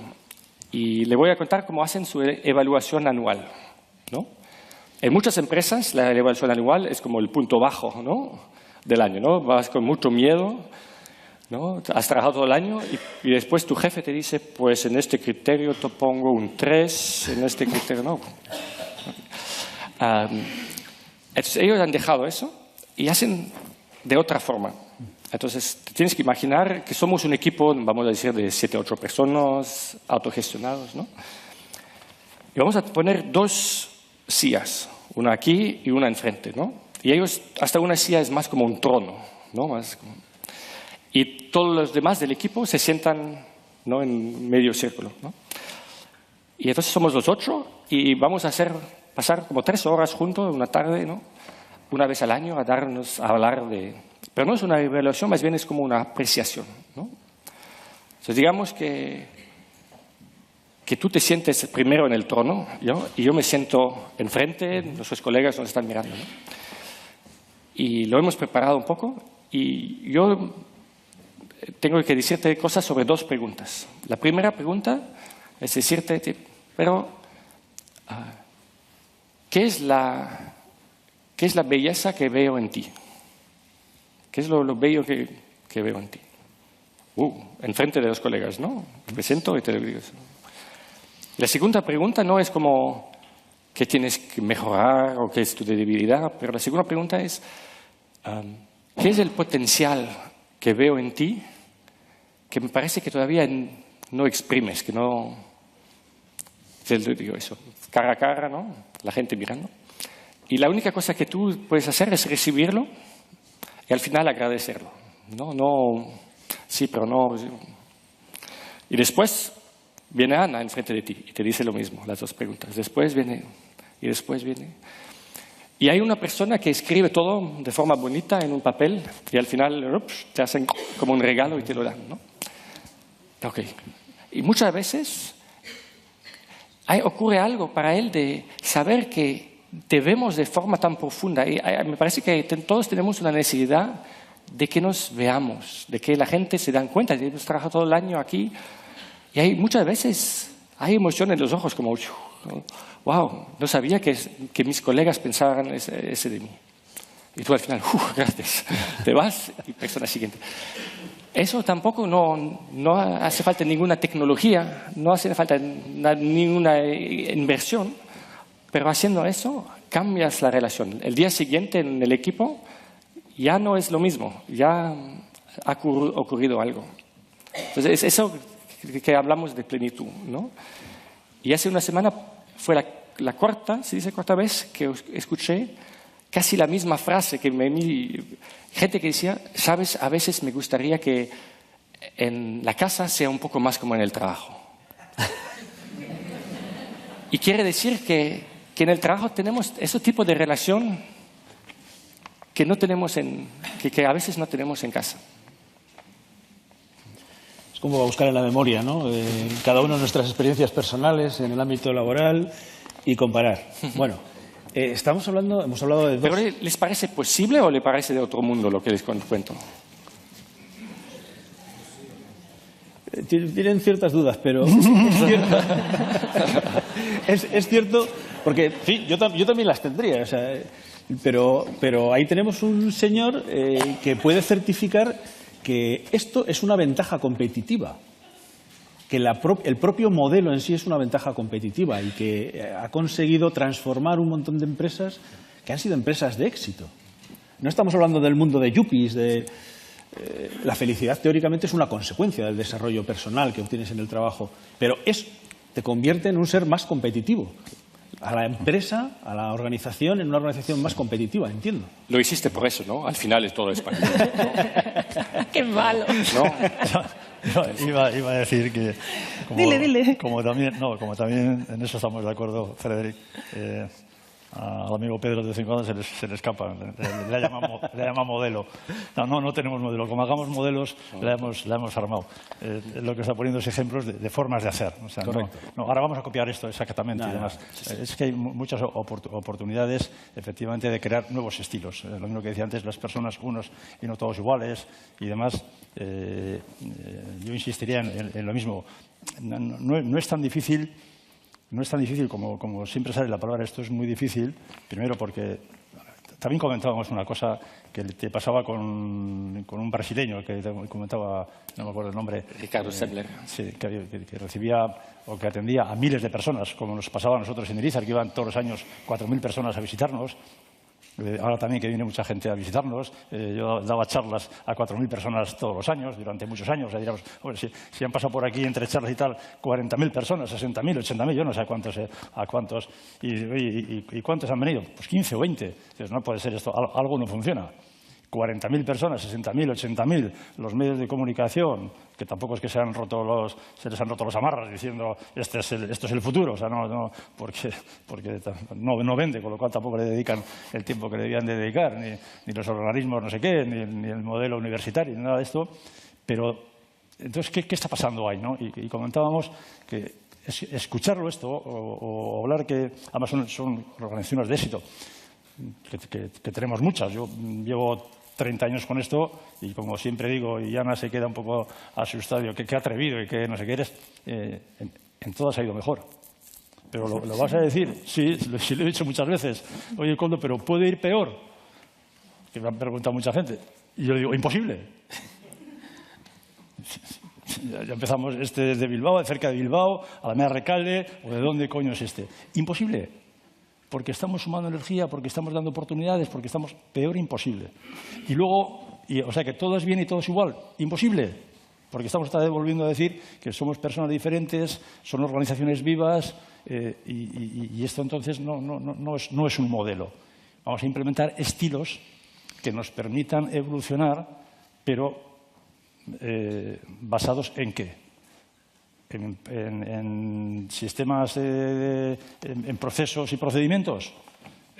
S2: Y le voy a contar cómo hacen su evaluación anual, ¿no? En muchas empresas la evaluación anual es como el punto bajo, ¿no? Del año, ¿no? Vas con mucho miedo, ¿no? Has trabajado todo el año y después tu jefe te dice, pues en este criterio te pongo un 3, en este criterio no. Entonces ellos han dejado eso y hacen de otra forma. Entonces te tienes que imaginar que somos un equipo, vamos a decir, de 7 o 8 personas autogestionados, ¿no? Y vamos a poner 2 sillas, una aquí y una enfrente, ¿no? Y ellos, hasta una silla es más como un trono, ¿no? Y todos los demás del equipo se sientan, ¿no? En medio círculo, ¿no? Y entonces somos los 8 y vamos a pasar como 3 horas juntos una tarde, ¿no? Una vez al año a hablar de... Pero no es una evaluación, más bien es como una apreciación, ¿no? Entonces digamos que tú te sientes primero en el trono, ¿no? Y yo me siento enfrente, nuestros colegas nos están mirando, ¿no? Y lo hemos preparado un poco y yo tengo que decirte cosas sobre 2 preguntas. La primera pregunta es decirte, pero ¿qué es la belleza que veo en ti? ¿Qué es lo bello que veo en ti? Enfrente de los colegas, ¿no? Me siento y te lo digo. La segunda pregunta no es como qué tienes que mejorar o qué es tu debilidad, pero la segunda pregunta es ¿qué es el potencial que veo en ti que me parece que todavía no exprimes, que no... Te digo eso, cara a cara, ¿no? La gente mirando. Y la única cosa que tú puedes hacer es recibirlo y al final agradecerlo. No, sí, pero no. Y después viene Ana enfrente de ti y te dice lo mismo, las 2 preguntas. Después viene. Y hay una persona que escribe todo de forma bonita en un papel y al final te hacen como un regalo y te lo dan, ¿no? Ok. Y muchas veces ocurre algo para él de saber que te vemos de forma tan profunda. Y me parece que todos tenemos una necesidad de que nos veamos, de que la gente se dan cuenta. Hemos trabajado todo el año aquí y muchas veces hay emoción en los ojos como, wow, no sabía que mis colegas pensaban ese de mí. Y tú al final, gracias, te vas y persona siguiente. Eso tampoco no hace falta ninguna tecnología, no hace falta ninguna inversión. Pero haciendo eso, cambias la relación. El día siguiente en el equipo ya no es lo mismo, ya ha ocurrido algo. Entonces, es eso que hablamos de plenitud, ¿no? Y hace una semana fue la cuarta, se dice cuarta vez que escuché casi la misma frase que gente que decía, sabes, a veces me gustaría que en la casa sea un poco más como en el trabajo. Y quiere decir que en el trabajo tenemos ese tipo de relación que no tenemos que a veces no tenemos en casa.
S1: Es como buscar en la memoria, ¿no? Cada uno de nuestras experiencias personales en el ámbito laboral y comparar. Bueno, hemos hablado de dos...
S2: ¿Pero les parece posible o les parece de otro mundo lo que les cuento?
S1: Tienen ciertas dudas, pero es cierto, porque sí, yo también las tendría, o sea, pero ahí tenemos un señor que puede certificar que esto es una ventaja competitiva, que el propio modelo en sí es una ventaja competitiva y que ha conseguido transformar un montón de empresas que han sido empresas de éxito. No estamos hablando del mundo de yuppies, la felicidad teóricamente es una consecuencia del desarrollo personal que obtienes en el trabajo, pero te convierte en un ser más competitivo. A la empresa, a la organización, en una organización más competitiva, entiendo.
S2: Lo hiciste por eso, ¿no? Al final es todo español.
S4: ¡Qué malo!
S2: ¿No?
S3: Iba a decir que...
S4: Dile.
S3: Como también en eso estamos de acuerdo, Frederic. Al amigo Pedro de vez en cuando se le escapa, le llama modelo. No tenemos modelo. Como hagamos modelos, la hemos armado. Lo que está poniendo es ejemplos de formas de hacer. O sea, ahora vamos a copiar esto exactamente y demás. Es que hay muchas oportunidades, efectivamente, de crear nuevos estilos. Lo mismo que decía antes, las personas, unos y no todos iguales y demás. Yo insistiría en lo mismo. No es tan difícil. No es tan difícil como siempre sale la palabra, esto es muy difícil, primero porque también comentábamos una cosa que te pasaba con un brasileño que te comentaba, no me acuerdo el nombre.
S2: Ricardo Sebler.
S3: Sí, que recibía o que atendía a miles de personas, como nos pasaba a nosotros en Irizar, que iban todos los años 4.000 personas a visitarnos. Ahora también que viene mucha gente a visitarnos. Yo daba charlas a 4.000 personas todos los años, durante muchos años. O sea, diríamos, si han pasado por aquí entre charlas y tal 40.000 personas, 60.000, 80.000, yo no sé a cuántos. ¿Y cuántos han venido? Pues 15 o 20. Entonces, no puede ser esto, algo no funciona. 40.000 personas, 60.000, 80.000, los medios de comunicación, que tampoco es que se les han roto los amarras diciendo esto es el futuro, o sea, porque no vende, con lo cual tampoco le dedican el tiempo que le debían de dedicar, ni los organismos no sé qué, ni el modelo universitario, ni nada de esto. Pero, entonces, ¿qué está pasando ahí, no? Y comentábamos que escucharlo esto o hablar que, además son organizaciones de éxito, que tenemos muchas. Yo llevo 30 años con esto y, como siempre digo, y Ana se queda un poco asustado, que atrevido y que no sé qué eres, en todas ha ido mejor. Pero lo vas a decir, sí, lo he dicho muchas veces. Oye, Koldo, pero ¿puede ir peor? Que me han preguntado mucha gente. Y yo digo, imposible. Ya empezamos, este es de Bilbao, de cerca de Bilbao, Alameda Recalde, o de dónde coño es este. Imposible. Porque estamos sumando energía, porque estamos dando oportunidades, porque estamos peor, imposible. Y luego, o sea que todo es bien y todo es igual, imposible. Porque estamos volviendo a decir que somos personas diferentes, son organizaciones vivas, y esto entonces no es un modelo. Vamos a implementar estilos que nos permitan evolucionar, pero basados ¿en qué? En sistemas, en procesos y procedimientos,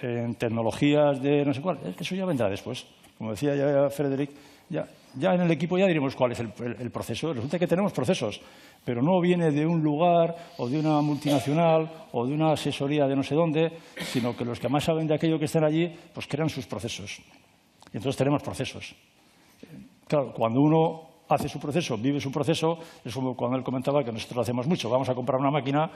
S3: en tecnologías de no sé cuál. Eso ya vendrá después. Como decía ya Frederic, ya en el equipo ya diremos cuál es el proceso. Resulta que tenemos procesos, pero no viene de un lugar o de una multinacional o de una asesoría de no sé dónde, sino que los que más saben de aquello que están allí, pues crean sus procesos. Y entonces tenemos procesos. Claro, cuando uno hace su proceso, vive su proceso, es como cuando él comentaba que nosotros lo hacemos mucho. Vamos a comprar una máquina,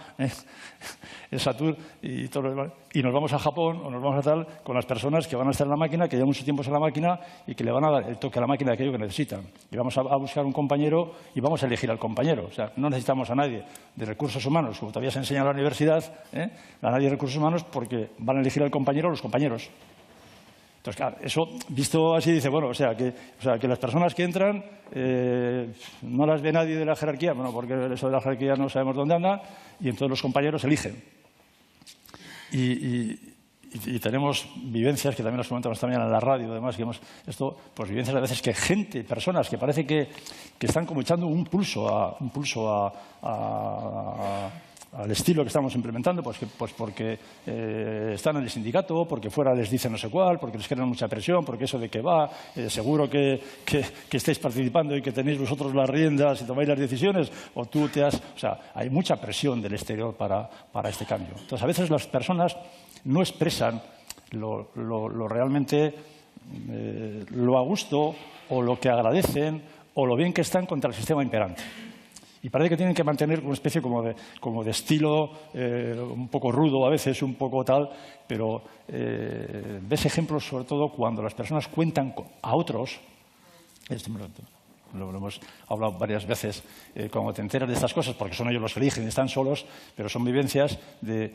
S3: el Saturn, y nos vamos a Japón o nos vamos a tal con las personas que van a estar en la máquina, que llevan mucho tiempo en la máquina y que le van a dar el toque a la máquina de aquello que necesitan. Y vamos a buscar un compañero y vamos a elegir al compañero. O sea, no necesitamos a nadie de recursos humanos, como todavía se enseña en la universidad, a nadie de recursos humanos, porque van a elegir al compañero los compañeros. Entonces, claro, eso visto así dice, bueno, o sea que las personas que entran no las ve nadie de la jerarquía, bueno, porque eso de la jerarquía no sabemos dónde anda, y entonces los compañeros eligen. Y y tenemos vivencias que también nos comentamos también en la radio, además, que pues vivencias a veces que personas que parece que están como echando un pulso al estilo que estamos implementando, pues porque están en el sindicato, porque fuera les dicen no sé cuál, porque les crean mucha presión, porque eso de que va, seguro que estáis participando y que tenéis vosotros las riendas y tomáis las decisiones, o tú o sea, hay mucha presión del exterior para este cambio. Entonces, a veces las personas no expresan lo realmente lo a gusto o lo que agradecen o lo bien que están contra el sistema imperante. Y parece que tienen que mantener una especie como de estilo un poco rudo a veces, un poco tal, pero ves ejemplos sobre todo cuando las personas cuentan a otros. Lo hemos hablado varias veces, cuando te enteras de estas cosas, porque son ellos los que eligen, están solos, pero son vivencias de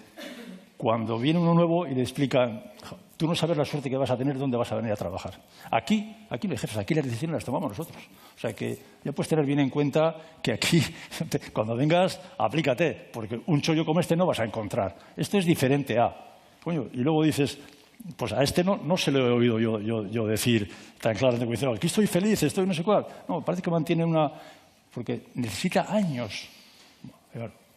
S3: cuando viene uno nuevo y le explican, tú no sabes la suerte que vas a tener, dónde vas a venir a trabajar. Aquí no hay jefes, aquí las decisiones las tomamos nosotros. O sea que ya puedes tener bien en cuenta que aquí, cuando vengas, aplícate, porque un chollo como este no vas a encontrar. Esto es diferente a... Coño, y luego dices, pues a este no se lo he oído yo decir tan claramente como diciendo, aquí estoy feliz, estoy no sé cuál. No, parece que mantiene una... Porque necesita años.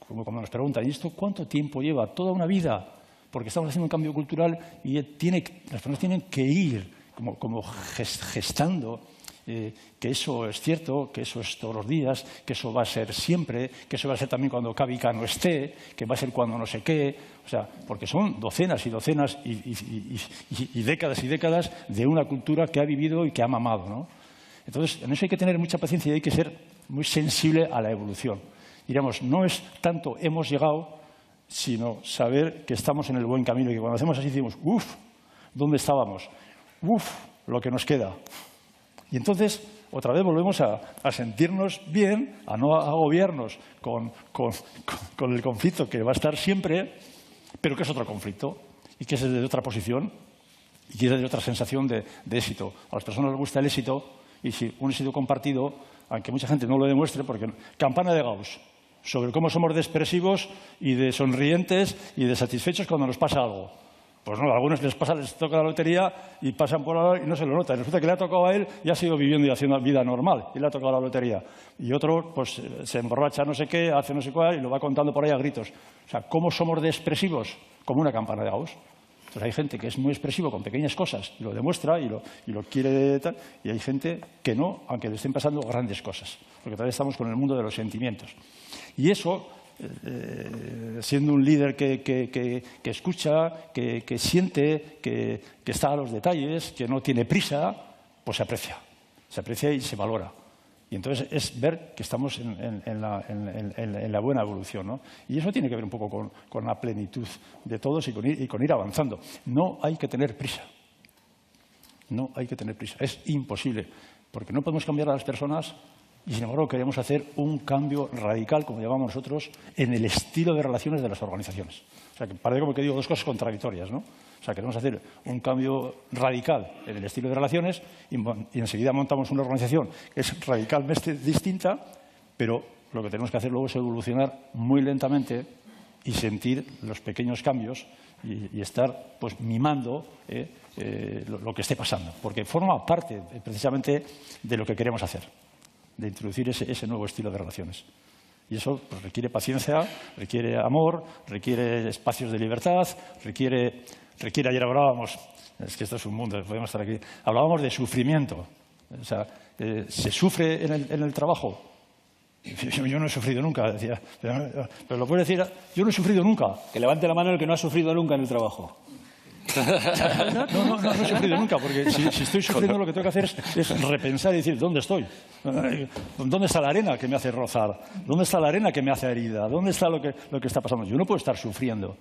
S3: Como cuando nos preguntan, ¿y esto cuánto tiempo lleva? Toda una vida, porque estamos haciendo un cambio cultural y las personas tienen que ir como gestando que eso es cierto, que eso es todos los días, que eso va a ser siempre, que eso va a ser también cuando Cavica no esté, que va a ser cuando no sé qué. O sea, porque son docenas y docenas y décadas y décadas de una cultura que ha vivido y que ha mamado, ¿no? Entonces, en eso hay que tener mucha paciencia y hay que ser muy sensible a la evolución. Diríamos, no es tanto hemos llegado, sino saber que estamos en el buen camino y que cuando hacemos así decimos, uff, ¿dónde estábamos? Uff, lo que nos queda. Y entonces, otra vez volvemos a sentirnos bien, a no agobiarnos con el conflicto que va a estar siempre, pero que es otro conflicto y que es desde otra posición y que es desde otra sensación de éxito. A las personas les gusta el éxito y si un éxito compartido, aunque mucha gente no lo demuestre, porque campana de Gauss sobre cómo somos de expresivos y de sonrientes y de satisfechos cuando nos pasa algo. Pues no, a algunos les toca la lotería y pasan por ahí y no se lo notan. Resulta que le ha tocado a él y ha sido viviendo y haciendo vida normal y le ha tocado la lotería. Y otro pues se emborracha no sé qué, hace no sé cuál y lo va contando por ahí a gritos. O sea, ¿cómo somos de expresivos? Como una campana de Gauss. Entonces hay gente que es muy expresivo con pequeñas cosas y lo demuestra y lo quiere tal, y hay gente que no, aunque le estén pasando grandes cosas, porque todavía estamos con el mundo de los sentimientos. Y eso, siendo un líder que escucha, que siente, que está a los detalles, que no tiene prisa, pues se aprecia y se valora. Y entonces es ver que estamos en la buena evolución, ¿no? Y eso tiene que ver un poco con la plenitud de todos y con ir avanzando. No hay que tener prisa. No hay que tener prisa. Es imposible, porque no podemos cambiar a las personas y, sin embargo, queremos hacer un cambio radical, como llamamos nosotros, en el estilo de relaciones de las organizaciones. O sea, que parece como que digo dos cosas contradictorias, ¿no? O sea, queremos hacer un cambio radical en el estilo de relaciones y enseguida montamos una organización que es radicalmente distinta, pero lo que tenemos que hacer luego es evolucionar muy lentamente y sentir los pequeños cambios y estar pues mimando lo que esté pasando, porque forma parte precisamente de lo que queremos hacer, de introducir ese nuevo estilo de relaciones. Y eso pues, requiere paciencia, requiere amor, requiere espacios de libertad, requiere ayer hablábamos, es que esto es un mundo, podemos estar aquí, hablábamos de sufrimiento. O sea, ¿se sufre en el trabajo? Yo no he sufrido nunca, decía. Pero lo puede decir, yo no he sufrido nunca.
S1: Que levante la mano el que no ha sufrido nunca en el trabajo.
S3: No he sufrido nunca, porque si estoy sufriendo lo que tengo que hacer es repensar y decir, ¿dónde estoy? ¿Dónde está la arena que me hace rozar? ¿Dónde está la arena que me hace herida? ¿Dónde está lo que está pasando? Yo no puedo estar sufriendo.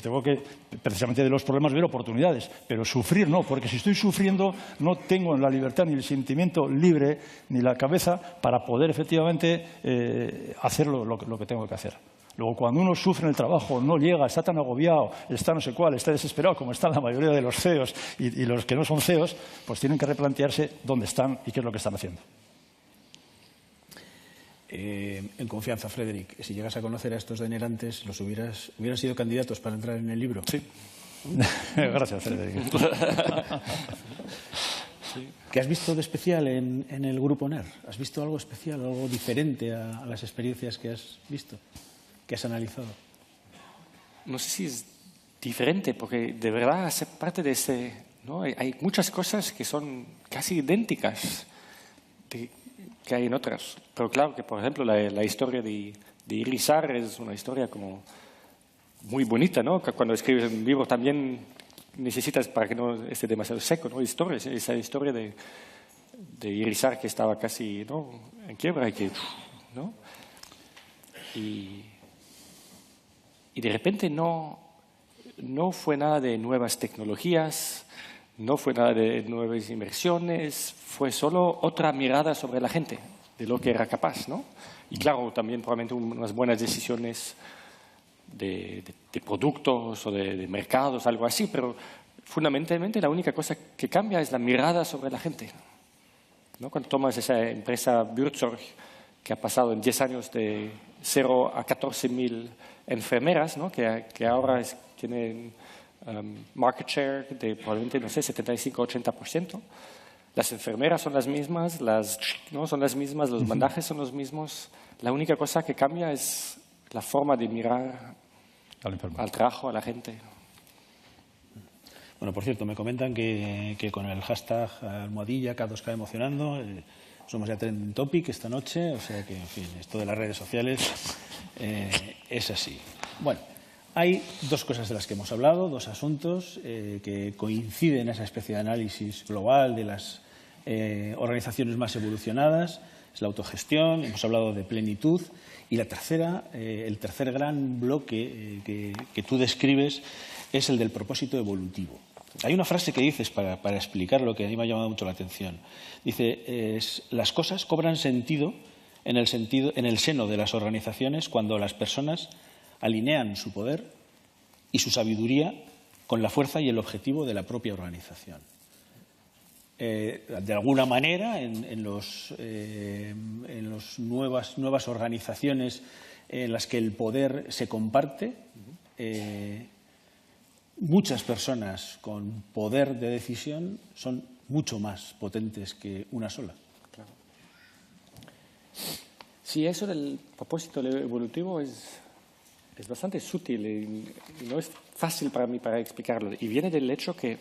S3: Tengo que, precisamente de los problemas, ver oportunidades, pero sufrir no, porque si estoy sufriendo no tengo la libertad ni el sentimiento libre ni la cabeza para poder efectivamente hacer lo que tengo que hacer. Luego, cuando uno sufre en el trabajo, no llega, está tan agobiado, está no sé cuál, está desesperado, como están la mayoría de los CEOs y los que no son CEOs, pues tienen que replantearse dónde están y qué es lo que están haciendo.
S1: en confianza, Frederick, si llegas a conocer a estos denerantes, hubieran sido candidatos para entrar en el libro.
S2: Sí.
S3: Gracias, Frederick.
S1: ¿Qué has visto de especial en el grupo NER? ¿Has visto algo especial, algo diferente a las experiencias que has visto, que has analizado?
S2: No sé si es diferente, porque de verdad hace parte de ese, ¿no? Hay muchas cosas que son casi idénticas que hay en otras. Pero claro que, por ejemplo, la historia de Irizar es una historia como muy bonita, ¿no? Que cuando escribes un libro también necesitas, para que no esté demasiado seco, ¿no? Esa historia de Irizar que estaba casi, ¿no?, en quiebra y que, ¿no? Y de repente no fue nada de nuevas tecnologías, no fue nada de nuevas inversiones, fue solo otra mirada sobre la gente, de lo que era capaz, ¿no? Y claro, también probablemente unas buenas decisiones de productos o de mercados, algo así, pero fundamentalmente la única cosa que cambia es la mirada sobre la gente, ¿no? Cuando tomas esa empresa Buurtzorg, que ha pasado en 10 años de 0 a 14.000 enfermeras, ¿no? que ahora tienen market share de probablemente, no sé, 75-80%. Las enfermeras son las mismas, ¿no? son las mismas, los bandajes son los mismos. La única cosa que cambia es la forma de mirar al trabajo, a la gente.
S1: Bueno, por cierto, me comentan que con el hashtag almohadilla K2K emocionando somos ya trending topic esta noche, o sea que, en fin, esto de las redes sociales es así. Bueno, hay dos cosas de las que hemos hablado, dos asuntos que coinciden en esa especie de análisis global de las organizaciones más evolucionadas. Es la autogestión, hemos hablado de plenitud, y la tercera, el tercer gran bloque que tú describes es el del propósito evolutivo. Hay una frase que dices para explicar lo que a mí me ha llamado mucho la atención. Dice, las cosas cobran sentido en el seno de las organizaciones cuando las personas alinean su poder y su sabiduría con la fuerza y el objetivo de la propia organización. De alguna manera, en las nuevas organizaciones en las que el poder se comparte, muchas personas con poder de decisión son mucho más potentes que una sola.
S2: Claro. Sí, eso del propósito evolutivo es bastante sutil y no es fácil para mí para explicarlo. Y viene del hecho que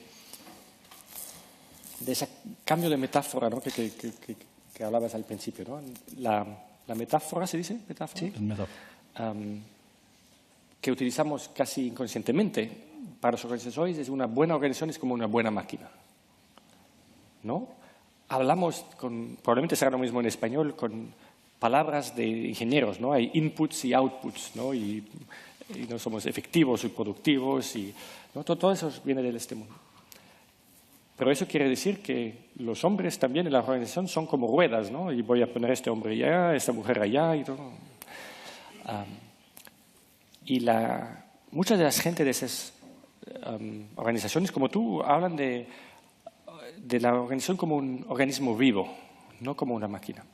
S2: de ese cambio de metáfora, ¿no?, que hablabas al principio, ¿no? La metáfora, ¿se dice? ¿Metáfora?
S3: Sí, metáfora.
S2: Que utilizamos casi inconscientemente para las organizaciones es una buena organización, es como una buena máquina, ¿no? Hablamos probablemente será lo mismo en español, con palabras de ingenieros, ¿no? Hay inputs y outputs, ¿no? Y no somos efectivos y productivos, ¿no? Todo eso viene de este mundo. Pero eso quiere decir que los hombres también en la organización son como ruedas, ¿no? Y voy a poner este hombre allá, esta mujer allá y todo. Y muchas de las gente de esas organizaciones como tú hablan de la organización como un organismo vivo, no como una máquina.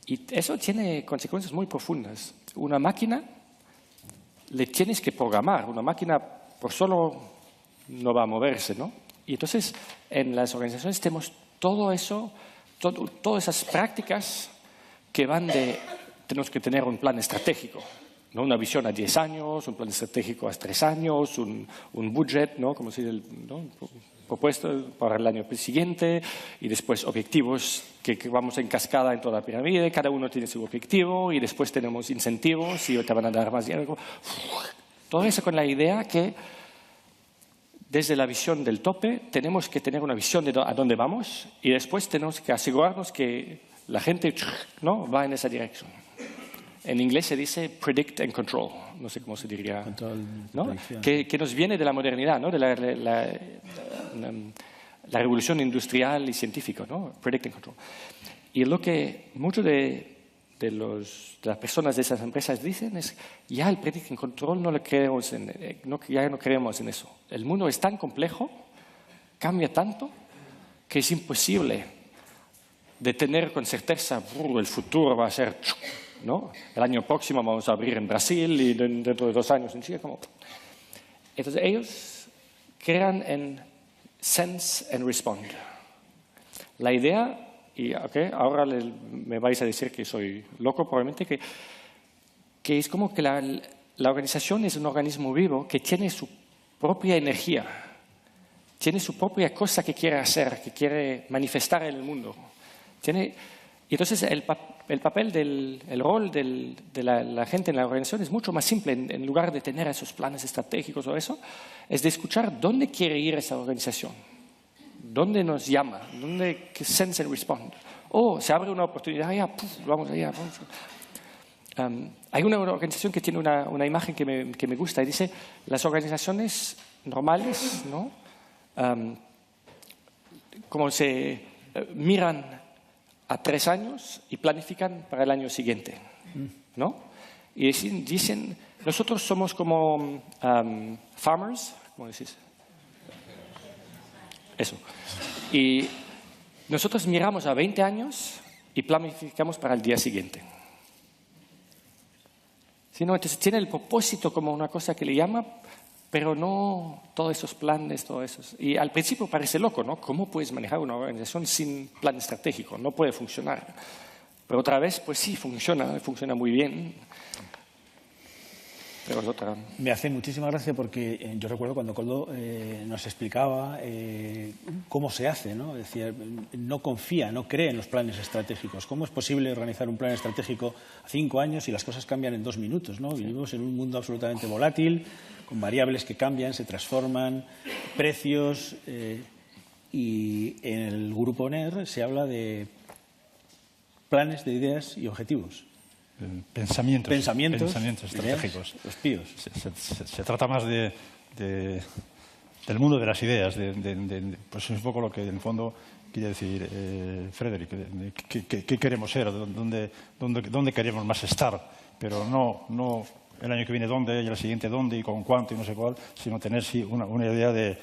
S2: Y eso tiene consecuencias muy profundas. Una máquina le tienes que programar. Una máquina por solo no va a moverse, ¿no? Y entonces en las organizaciones tenemos todo eso, todas esas prácticas que van tenemos que tener un plan estratégico, ¿no? Una visión a 10 años, un plan estratégico a 3 años, un budget, ¿no?, como se dice, ¿no?, propuesto para el año siguiente, y después objetivos que vamos en cascada en toda la pirámide, cada uno tiene su objetivo, y después tenemos incentivos y te van a dar más dinero. Todo eso con la idea que desde la visión del tope tenemos que tener una visión de a dónde vamos, y después tenemos que asegurarnos que la gente, ¿no?, va en esa dirección. En inglés se dice predict and control, no sé cómo se diría, ¿no?, que nos viene de la modernidad, ¿no?, de la revolución industrial y científica, ¿no?, predict and control. Y lo que muchos de las personas de esas empresas dicen es, ya el predict and control ya no creemos en eso. El mundo es tan complejo, cambia tanto, que es imposible de tener con certeza el futuro va a ser, ¿no? El año próximo vamos a abrir en Brasil y dentro de 2 años en Chile. Entonces ellos crean en sense and respond. La idea, y ahora me vais a decir que soy loco probablemente, que es como que la organización es un organismo vivo que tiene su propia energía, tiene su propia cosa que quiere hacer, que quiere manifestar en el mundo. Y entonces el papel el rol de la gente en la organización es mucho más simple. En lugar de tener esos planes estratégicos o eso, es de escuchar dónde quiere ir esa organización, dónde nos llama, dónde sense and respond. Se abre una oportunidad, vamos allá. Hay una organización que tiene una imagen que me gusta y dice, las organizaciones normales, ¿no? Como se miran a 3 años y planifican para el año siguiente, ¿no? Y dicen, nosotros somos como farmers, ¿cómo decís? Eso. Y nosotros miramos a 20 años y planificamos para el día siguiente. ¿Sí, no? Entonces tiene el propósito como una cosa que le llama, pero no todos esos planes, todo eso. Y al principio parece loco, ¿no? ¿Cómo puedes manejar una organización sin plan estratégico? No puede funcionar. Pero otra vez, pues sí, funciona muy bien. Pero es otra.
S1: Me hace muchísima gracia porque yo recuerdo cuando Koldo nos explicaba cómo se hace, ¿no? Decía, no confía, no cree en los planes estratégicos. ¿Cómo es posible organizar un plan estratégico a 5 años y las cosas cambian en 2 minutos, ¿no? Vivimos en un mundo absolutamente volátil, con variables que cambian, se transforman, precios, y en el grupo NER se habla de planes de ideas y objetivos.
S3: Pensamientos estratégicos.
S1: Ideas, los píos.
S3: Se trata más del mundo de las ideas, pues es un poco lo que en el fondo quiere decir Frederick, qué queremos ser, dónde queremos más estar, pero no el año que viene dónde y el siguiente dónde y con cuánto y no sé cuál, sino tener sí una idea de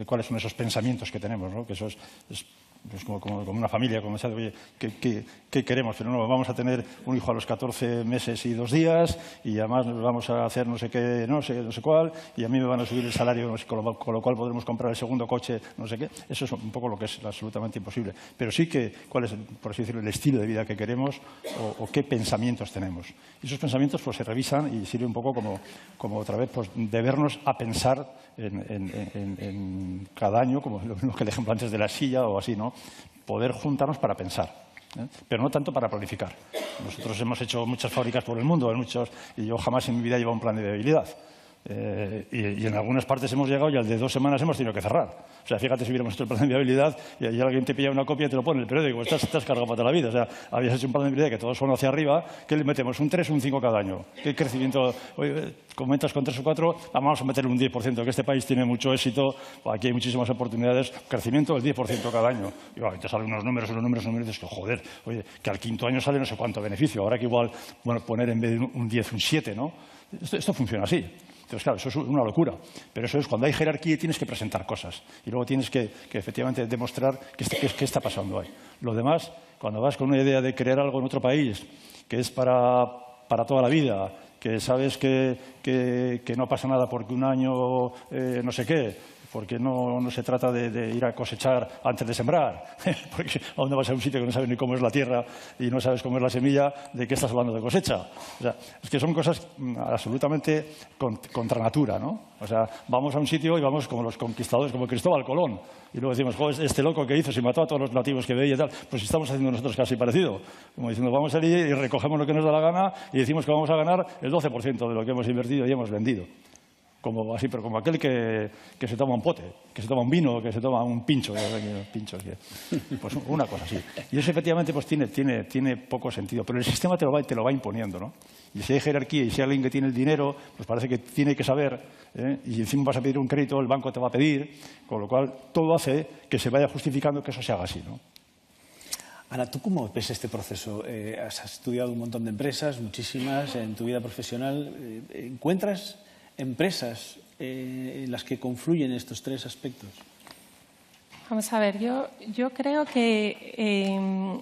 S3: cuáles son esos pensamientos que tenemos, ¿no? Que eso es como una familia, como se oye, ¿qué queremos? Pero no, vamos a tener un hijo a los 14 meses y 2 días y además vamos a hacer no sé qué, no sé cuál, y a mí me van a subir el salario, no sé, con lo cual podremos comprar el segundo coche, no sé qué. Eso es un poco lo que es absolutamente imposible. Pero sí que cuál es, por así decirlo, el estilo de vida que queremos o qué pensamientos tenemos. Y esos pensamientos pues se revisan y sirve un poco como otra vez pues de vernos a pensar en cada año, como lo que el ejemplo antes de la silla o así, ¿no? Poder juntarnos para pensar, pero no tanto para planificar. Nosotros hemos hecho muchas fábricas por el mundo, y yo jamás en mi vida he llevado un plan de viabilidad. Y en algunas partes hemos llegado y al de 2 semanas hemos tenido que cerrar. O sea, fíjate si hubiéramos hecho el plan de viabilidad y alguien te pilla una copia y te lo pone en el periódico, estás cargado para toda la vida. O sea, habías hecho un plan de viabilidad que todos son hacia arriba, ¿qué le metemos? ¿Un 3 o un 5 cada año? ¿Qué crecimiento? Comentas con 3 o 4, vamos a meterle un 10%, que este país tiene mucho éxito, aquí hay muchísimas oportunidades, crecimiento del 10% cada año. Y te salen unos números, y dices que joder, oye, que al 5.º año sale no sé cuánto beneficio, ahora que igual, bueno, poner en vez de un 10, un 7, ¿no? Esto funciona así. Entonces, claro, eso es una locura. Pero eso es cuando hay jerarquía y tienes que presentar cosas. Y luego tienes que efectivamente demostrar qué está pasando ahí. Lo demás, cuando vas con una idea de crear algo en otro país, que es para toda la vida, que sabes que no pasa nada porque un año no sé qué, porque no se trata de ir a cosechar antes de sembrar, porque a dónde vas a un sitio que no sabes ni cómo es la tierra y no sabes cómo es la semilla, ¿de qué estás hablando de cosecha? O sea, es que son cosas absolutamente contra natura, ¿no? O sea, vamos a un sitio y vamos como los conquistadores, como Cristóbal Colón, y luego decimos, joder, este loco que hizo, se mató a todos los nativos que veía y tal, pues estamos haciendo nosotros casi parecido, como diciendo, vamos a ir y recogemos lo que nos da la gana y decimos que vamos a ganar el 12% de lo que hemos invertido y hemos vendido. Como así, pero como aquel que se toma un pote, que se toma un vino, que se toma un pincho, pues una cosa así. Y eso efectivamente pues tiene poco sentido, pero el sistema te lo va imponiendo, ¿no? Y si hay jerarquía y si hay alguien que tiene el dinero, pues parece que tiene que saber, y encima vas a pedir un crédito, el banco te va a pedir, con lo cual todo hace que se vaya justificando que eso se haga así, ¿no?
S1: Ana, ¿tú cómo ves este proceso? Has estudiado un montón de empresas, muchísimas, en tu vida profesional. ¿Encuentras empresas en las que confluyen estos 3 aspectos?
S4: Vamos a ver, yo creo que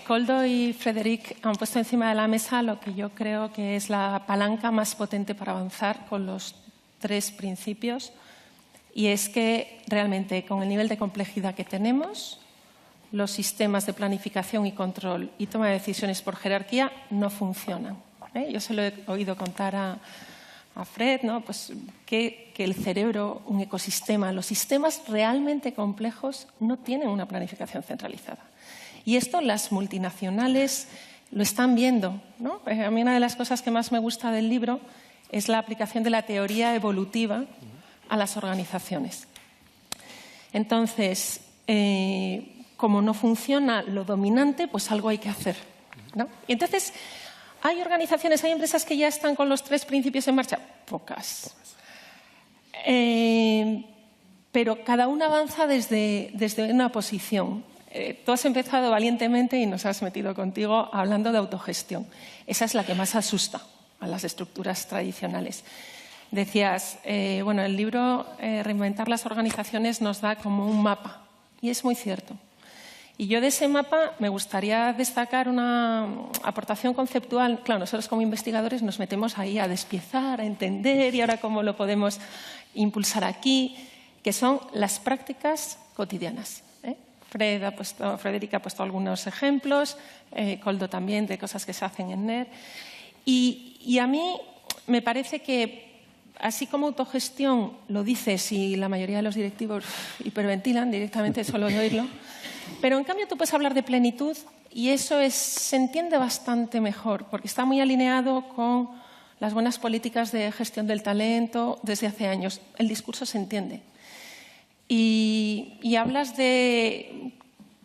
S4: Koldo y Frédéric han puesto encima de la mesa lo que yo creo que es la palanca más potente para avanzar con los 3 principios, y es que realmente con el nivel de complejidad que tenemos, los sistemas de planificación y control y toma de decisiones por jerarquía no funcionan. Yo se lo he oído contar a Fred, ¿no? Pues que el cerebro, un ecosistema, los sistemas realmente complejos no tienen una planificación centralizada. Y esto las multinacionales lo están viendo, ¿no? A mí una de las cosas que más me gusta del libro es la aplicación de la teoría evolutiva a las organizaciones. Entonces, como no funciona lo dominante, pues algo hay que hacer, ¿no? Y entonces, ¿hay organizaciones, hay empresas que ya están con los 3 principios en marcha? Pocas. Pero cada una avanza desde una posición. Tú has empezado valientemente y nos has metido contigo hablando de autogestión. Esa es la que más asusta a las estructuras tradicionales. Decías, bueno, el libro Reinventar las organizaciones nos da como un mapa, y es muy cierto. Y yo de ese mapa me gustaría destacar una aportación conceptual. Claro, nosotros como investigadores nos metemos ahí a despiezar, a entender y ahora cómo lo podemos impulsar aquí, que son las prácticas cotidianas. Frédéric ha puesto algunos ejemplos, Koldo también, de cosas que se hacen en NER. Y a mí me parece que, así como autogestión lo dices y la mayoría de los directivos hiperventilan directamente solo de oírlo, pero en cambio tú puedes hablar de plenitud y eso se entiende bastante mejor porque está muy alineado con las buenas políticas de gestión del talento desde hace años. El discurso se entiende. Y hablas de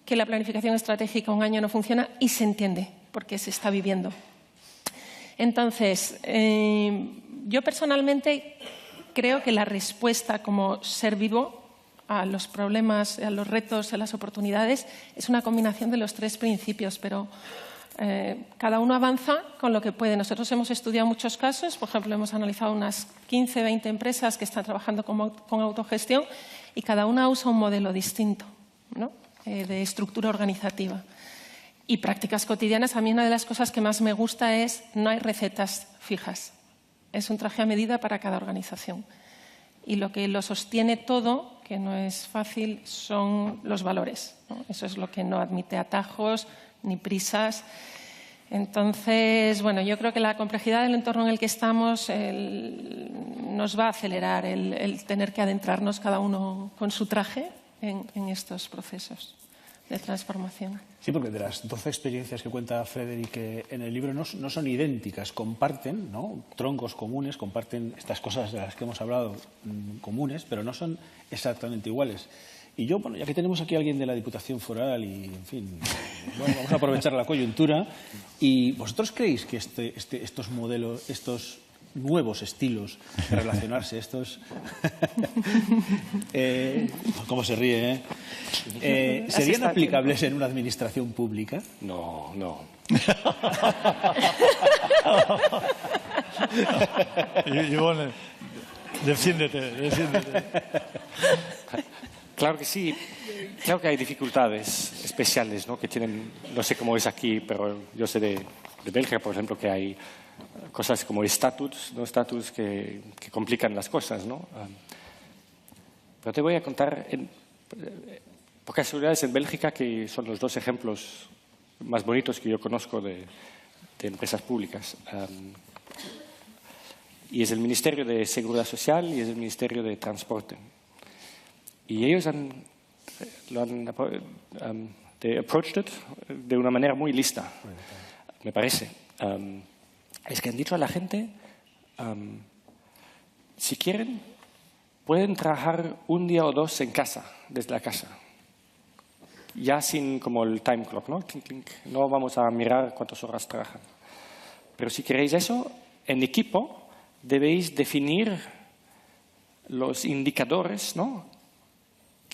S4: que la planificación estratégica un año no funciona y se entiende porque se está viviendo. Entonces, yo personalmente creo que la respuesta como ser vivo a los problemas, a los retos, a las oportunidades, es una combinación de los 3 principios, pero cada uno avanza con lo que puede. Nosotros hemos estudiado muchos casos, por ejemplo, hemos analizado unas 15, 20 empresas que están trabajando con autogestión y cada una usa un modelo distinto, ¿no? De estructura organizativa. Y prácticas cotidianas, a mí una de las cosas que más me gusta es no hay recetas fijas. Es un traje a medida para cada organización. Y lo que lo sostiene todo, que no es fácil, son los valores, ¿no? Eso es lo que no admite atajos ni prisas. Entonces, bueno, yo creo que la complejidad del entorno en el que estamos nos va a acelerar el tener que adentrarnos cada uno con su traje en estos procesos de transformación.
S1: Sí, porque de las 12 experiencias que cuenta Frédéric en el libro no son idénticas, comparten, ¿no?, troncos comunes, comparten estas cosas de las que hemos hablado comunes, pero no son exactamente iguales. Y yo, bueno, ya que tenemos aquí a alguien de la Diputación Foral y, en fin, bueno, vamos a aprovechar la coyuntura. ¿Y vosotros creéis que estos modelos, estos nuevos estilos de relacionarse, estos... ¿Cómo se ríe, ¿serían aplicables en una administración pública?
S2: No.
S3: Ivonne, defiéndete.
S2: Claro que sí. Claro que hay dificultades especiales, ¿no? Que tienen, no sé cómo es aquí, pero yo sé de Bélgica, por ejemplo, que hay cosas como estatus, ¿no? Estatus que complican las cosas, ¿no? Pero te voy a contar, por casualidad es en Bélgica, que son los 2 ejemplos más bonitos que yo conozco de empresas públicas. Y es el Ministerio de Seguridad Social y es el Ministerio de Transporte. Y ellos they approached it de una manera muy lista, me parece. Es que han dicho a la gente, si quieren, pueden trabajar un día o 2 en casa, desde la casa. Ya sin como el time clock, ¿no? Clink, clink. No vamos a mirar cuántas horas trabajan. Pero si queréis eso, en equipo debéis definir los indicadores, ¿no?,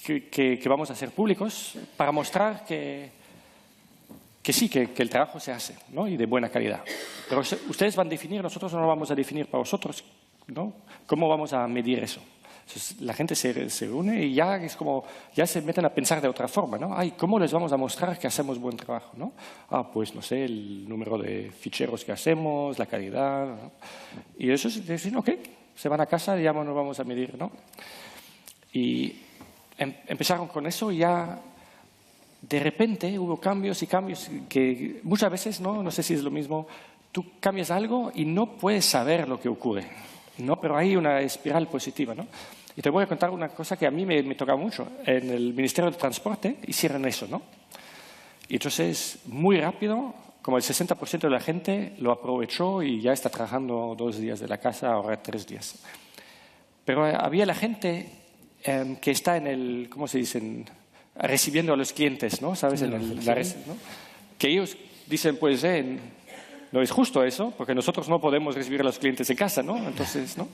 S2: que vamos a hacer públicos para mostrar que sí, que el trabajo se hace, ¿no?, y de buena calidad. Pero ustedes van a definir, nosotros no lo vamos a definir para vosotros, ¿no? ¿Cómo vamos a medir eso? Entonces, la gente se reúne y ya es como, ya se meten a pensar de otra forma, ¿no? Ay, ¿cómo les vamos a mostrar que hacemos buen trabajo, ¿no? Pues no sé, el número de ficheros que hacemos, la calidad, ¿no? Y eso es decir, ok, se van a casa y ya nos vamos a medir, ¿no? Y empezaron con eso y ya de repente hubo cambios y cambios que muchas veces, no sé si es lo mismo, tú cambias algo y no puedes saber lo que ocurre, ¿no? Pero hay una espiral positiva, ¿no? Y te voy a contar una cosa que a mí me toca mucho. En el Ministerio de Transporte hicieron eso, ¿no? Y entonces, muy rápido, como el 60% de la gente lo aprovechó y ya está trabajando 2 días de la casa, ahora 3 días. Pero había la gente que está en el, ¿cómo se dice? Recibiendo a los clientes, ¿no? ¿Sabes? ¿no? Que ellos dicen, pues, no es justo eso, porque nosotros no podemos recibir a los clientes en casa, ¿no? Entonces, ¿no?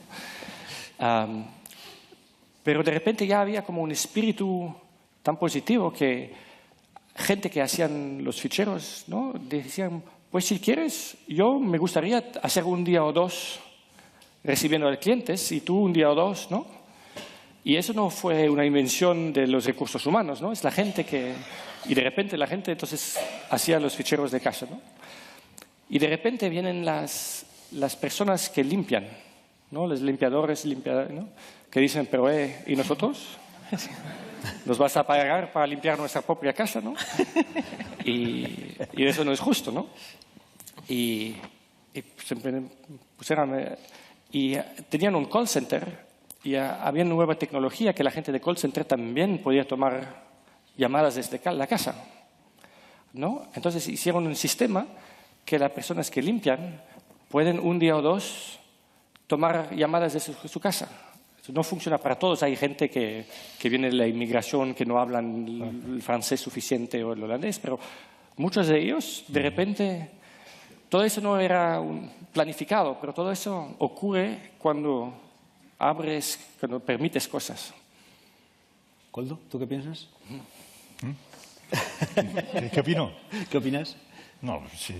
S2: Pero de repente ya había como un espíritu tan positivo que gente que hacían los ficheros, ¿no? Decían, pues si quieres, yo me gustaría hacer 1 día o 2 recibiendo a los clientes y tú 1 día o 2, ¿no? Y eso no fue una invención de los recursos humanos, ¿no? Es la gente que... Y de repente la gente entonces hacía los ficheros de casa, ¿no? Y de repente vienen las personas que limpian, ¿no? Los limpiadores, ¿no? Que dicen, pero ¿y nosotros? ¿Nos vas a pagar para limpiar nuestra propia casa, no? Y eso no es justo, ¿no? Y tenían un call center y había nueva tecnología que la gente de call center también podía tomar llamadas desde la casa, ¿no? Entonces hicieron un sistema que las personas que limpian pueden 1 día o 2 tomar llamadas desde su casa. Eso no funciona para todos. Hay gente que viene de la inmigración, que no hablan el francés suficiente o el holandés, pero muchos de ellos, de repente, todo eso no era planificado, pero todo eso ocurre cuando cuando permites cosas.
S1: Koldo, ¿tú qué piensas?
S3: ¿Qué opino?
S1: ¿Qué opinas?
S3: No, sí,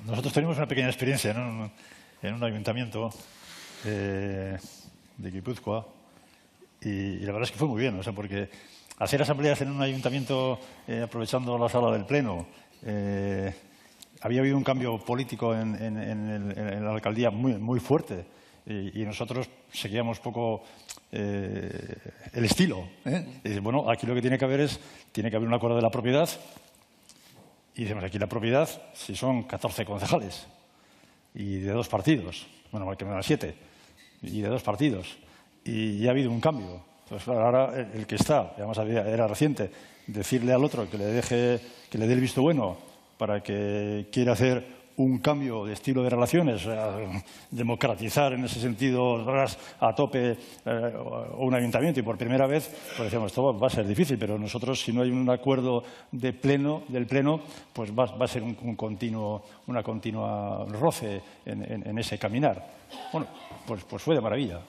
S3: nosotros tenemos una pequeña experiencia, ¿no? En un ayuntamiento de Guipúzcoa y la verdad es que fue muy bien, o sea, porque hacer asambleas en un ayuntamiento aprovechando la sala del pleno, había habido un cambio político en la alcaldía muy fuerte y nosotros seguíamos poco el estilo, ¿eh? Y bueno, aquí lo que tiene que haber un acuerdo de la propiedad. Y decimos, aquí la propiedad, si son 14 concejales y de 2 partidos, bueno, que me dan 7, y de 2 partidos, y ya ha habido un cambio. Entonces, claro, ahora el que está, además era reciente, decirle al otro que le dé el visto bueno para que quiera hacer un cambio de estilo de relaciones, democratizar en ese sentido a tope un ayuntamiento y por primera vez, pues decíamos, esto va a ser difícil, pero nosotros si no hay un acuerdo del pleno, pues va a ser una continua roce en ese caminar. Bueno, pues fue de maravilla.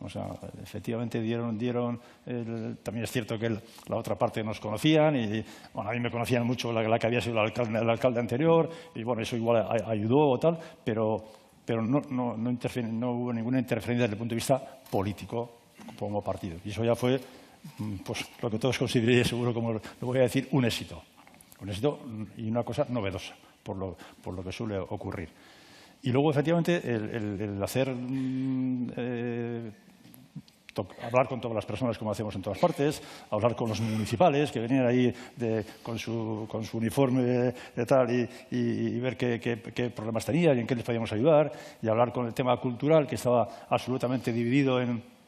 S3: O sea, efectivamente también es cierto que la otra parte nos conocían y bueno, a mí me conocían mucho la que había sido el alcalde anterior y bueno, eso igual ayudó o tal, pero no hubo ninguna interferencia desde el punto de vista político como partido. Y eso ya fue pues lo que todos consideréis seguro, como lo voy a decir, un éxito. Un éxito y una cosa novedosa por lo que suele ocurrir. Y luego, efectivamente, el hacer hablar con todas las personas como hacemos en todas partes, hablar con los municipales que venían ahí con su uniforme de tal y ver qué problemas tenían y en qué les podíamos ayudar, y hablar con el tema cultural que estaba absolutamente dividido en...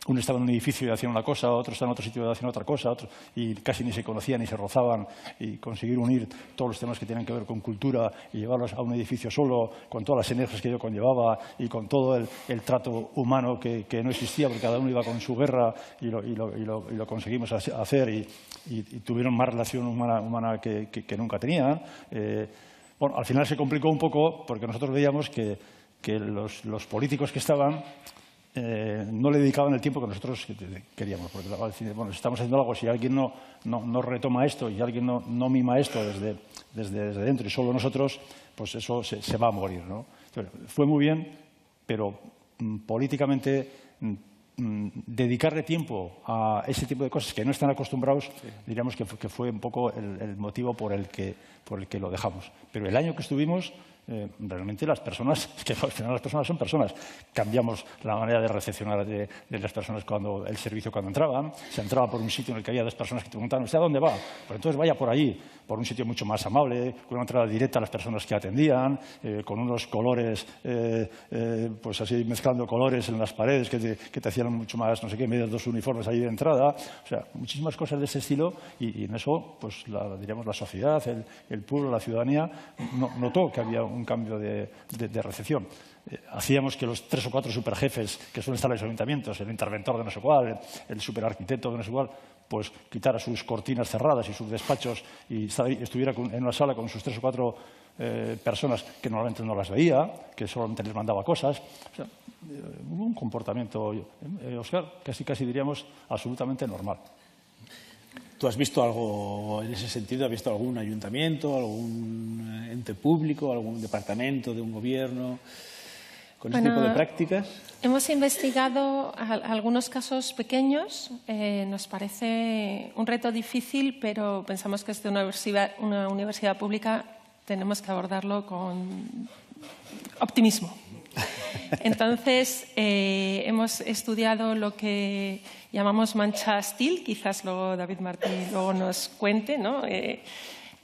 S3: Uno estaba en un edificio y hacían una cosa, otro estaba en otro sitio y hacían otra cosa, y casi ni se conocían ni se rozaban, y conseguir unir todos los temas que tienen que ver con cultura y llevarlos a un edificio solo, con todas las energías que ello conllevaba y con todo el trato humano que no existía, porque cada uno iba con su guerra y lo conseguimos hacer y tuvieron más relación humana que nunca tenían. Bueno, al final se complicó un poco porque nosotros veíamos que los políticos que estaban no le dedicaban el tiempo que nosotros queríamos, porque bueno, estamos haciendo algo, si alguien no retoma esto y alguien no mima esto desde dentro y solo nosotros, pues eso se va a morir, ¿no? Entonces, fue muy bien, pero políticamente dedicarle tiempo a ese tipo de cosas que no están acostumbrados, diríamos que fue un poco el motivo por el que lo dejamos. Pero el año que estuvimos, realmente las personas, que al final las personas son personas, cambiamos la manera de recepcionar de las personas cuando el servicio cuando entraban. Se entraba por un sitio en el que había 2 personas que te preguntaban, ¿usted a dónde va? Pues entonces vaya por ahí, por un sitio mucho más amable, con una entrada directa a las personas que atendían, con unos colores, pues así mezclando colores en las paredes que te hacían mucho más, no sé qué, medios 2 uniformes ahí de entrada. O sea, muchísimas cosas de ese estilo y en eso, pues diríamos la sociedad, el pueblo, la ciudadanía, notó que había un cambio de recepción. Hacíamos que los 3 o 4 superjefes que suelen estar en los ayuntamientos, el interventor de no sé cuál, el superarquitecto de no sé cuál, pues quitara sus cortinas cerradas y sus despachos y estuviera en una sala con sus 3 o 4 personas que normalmente no las veía, que solamente les mandaba cosas. O sea, hubo un comportamiento, Óscar, casi diríamos absolutamente normal.
S1: ¿Tú has visto algo en ese sentido? ¿Has visto algún ayuntamiento, algún ente público, algún departamento de un gobierno con ese tipo de prácticas?
S4: Hemos investigado algunos casos pequeños. Nos parece un reto difícil, pero pensamos que desde una universidad pública tenemos que abordarlo con optimismo. Entonces, hemos estudiado lo que llamamos mancha Steele, quizás luego David Martí luego nos cuente, ¿no? Que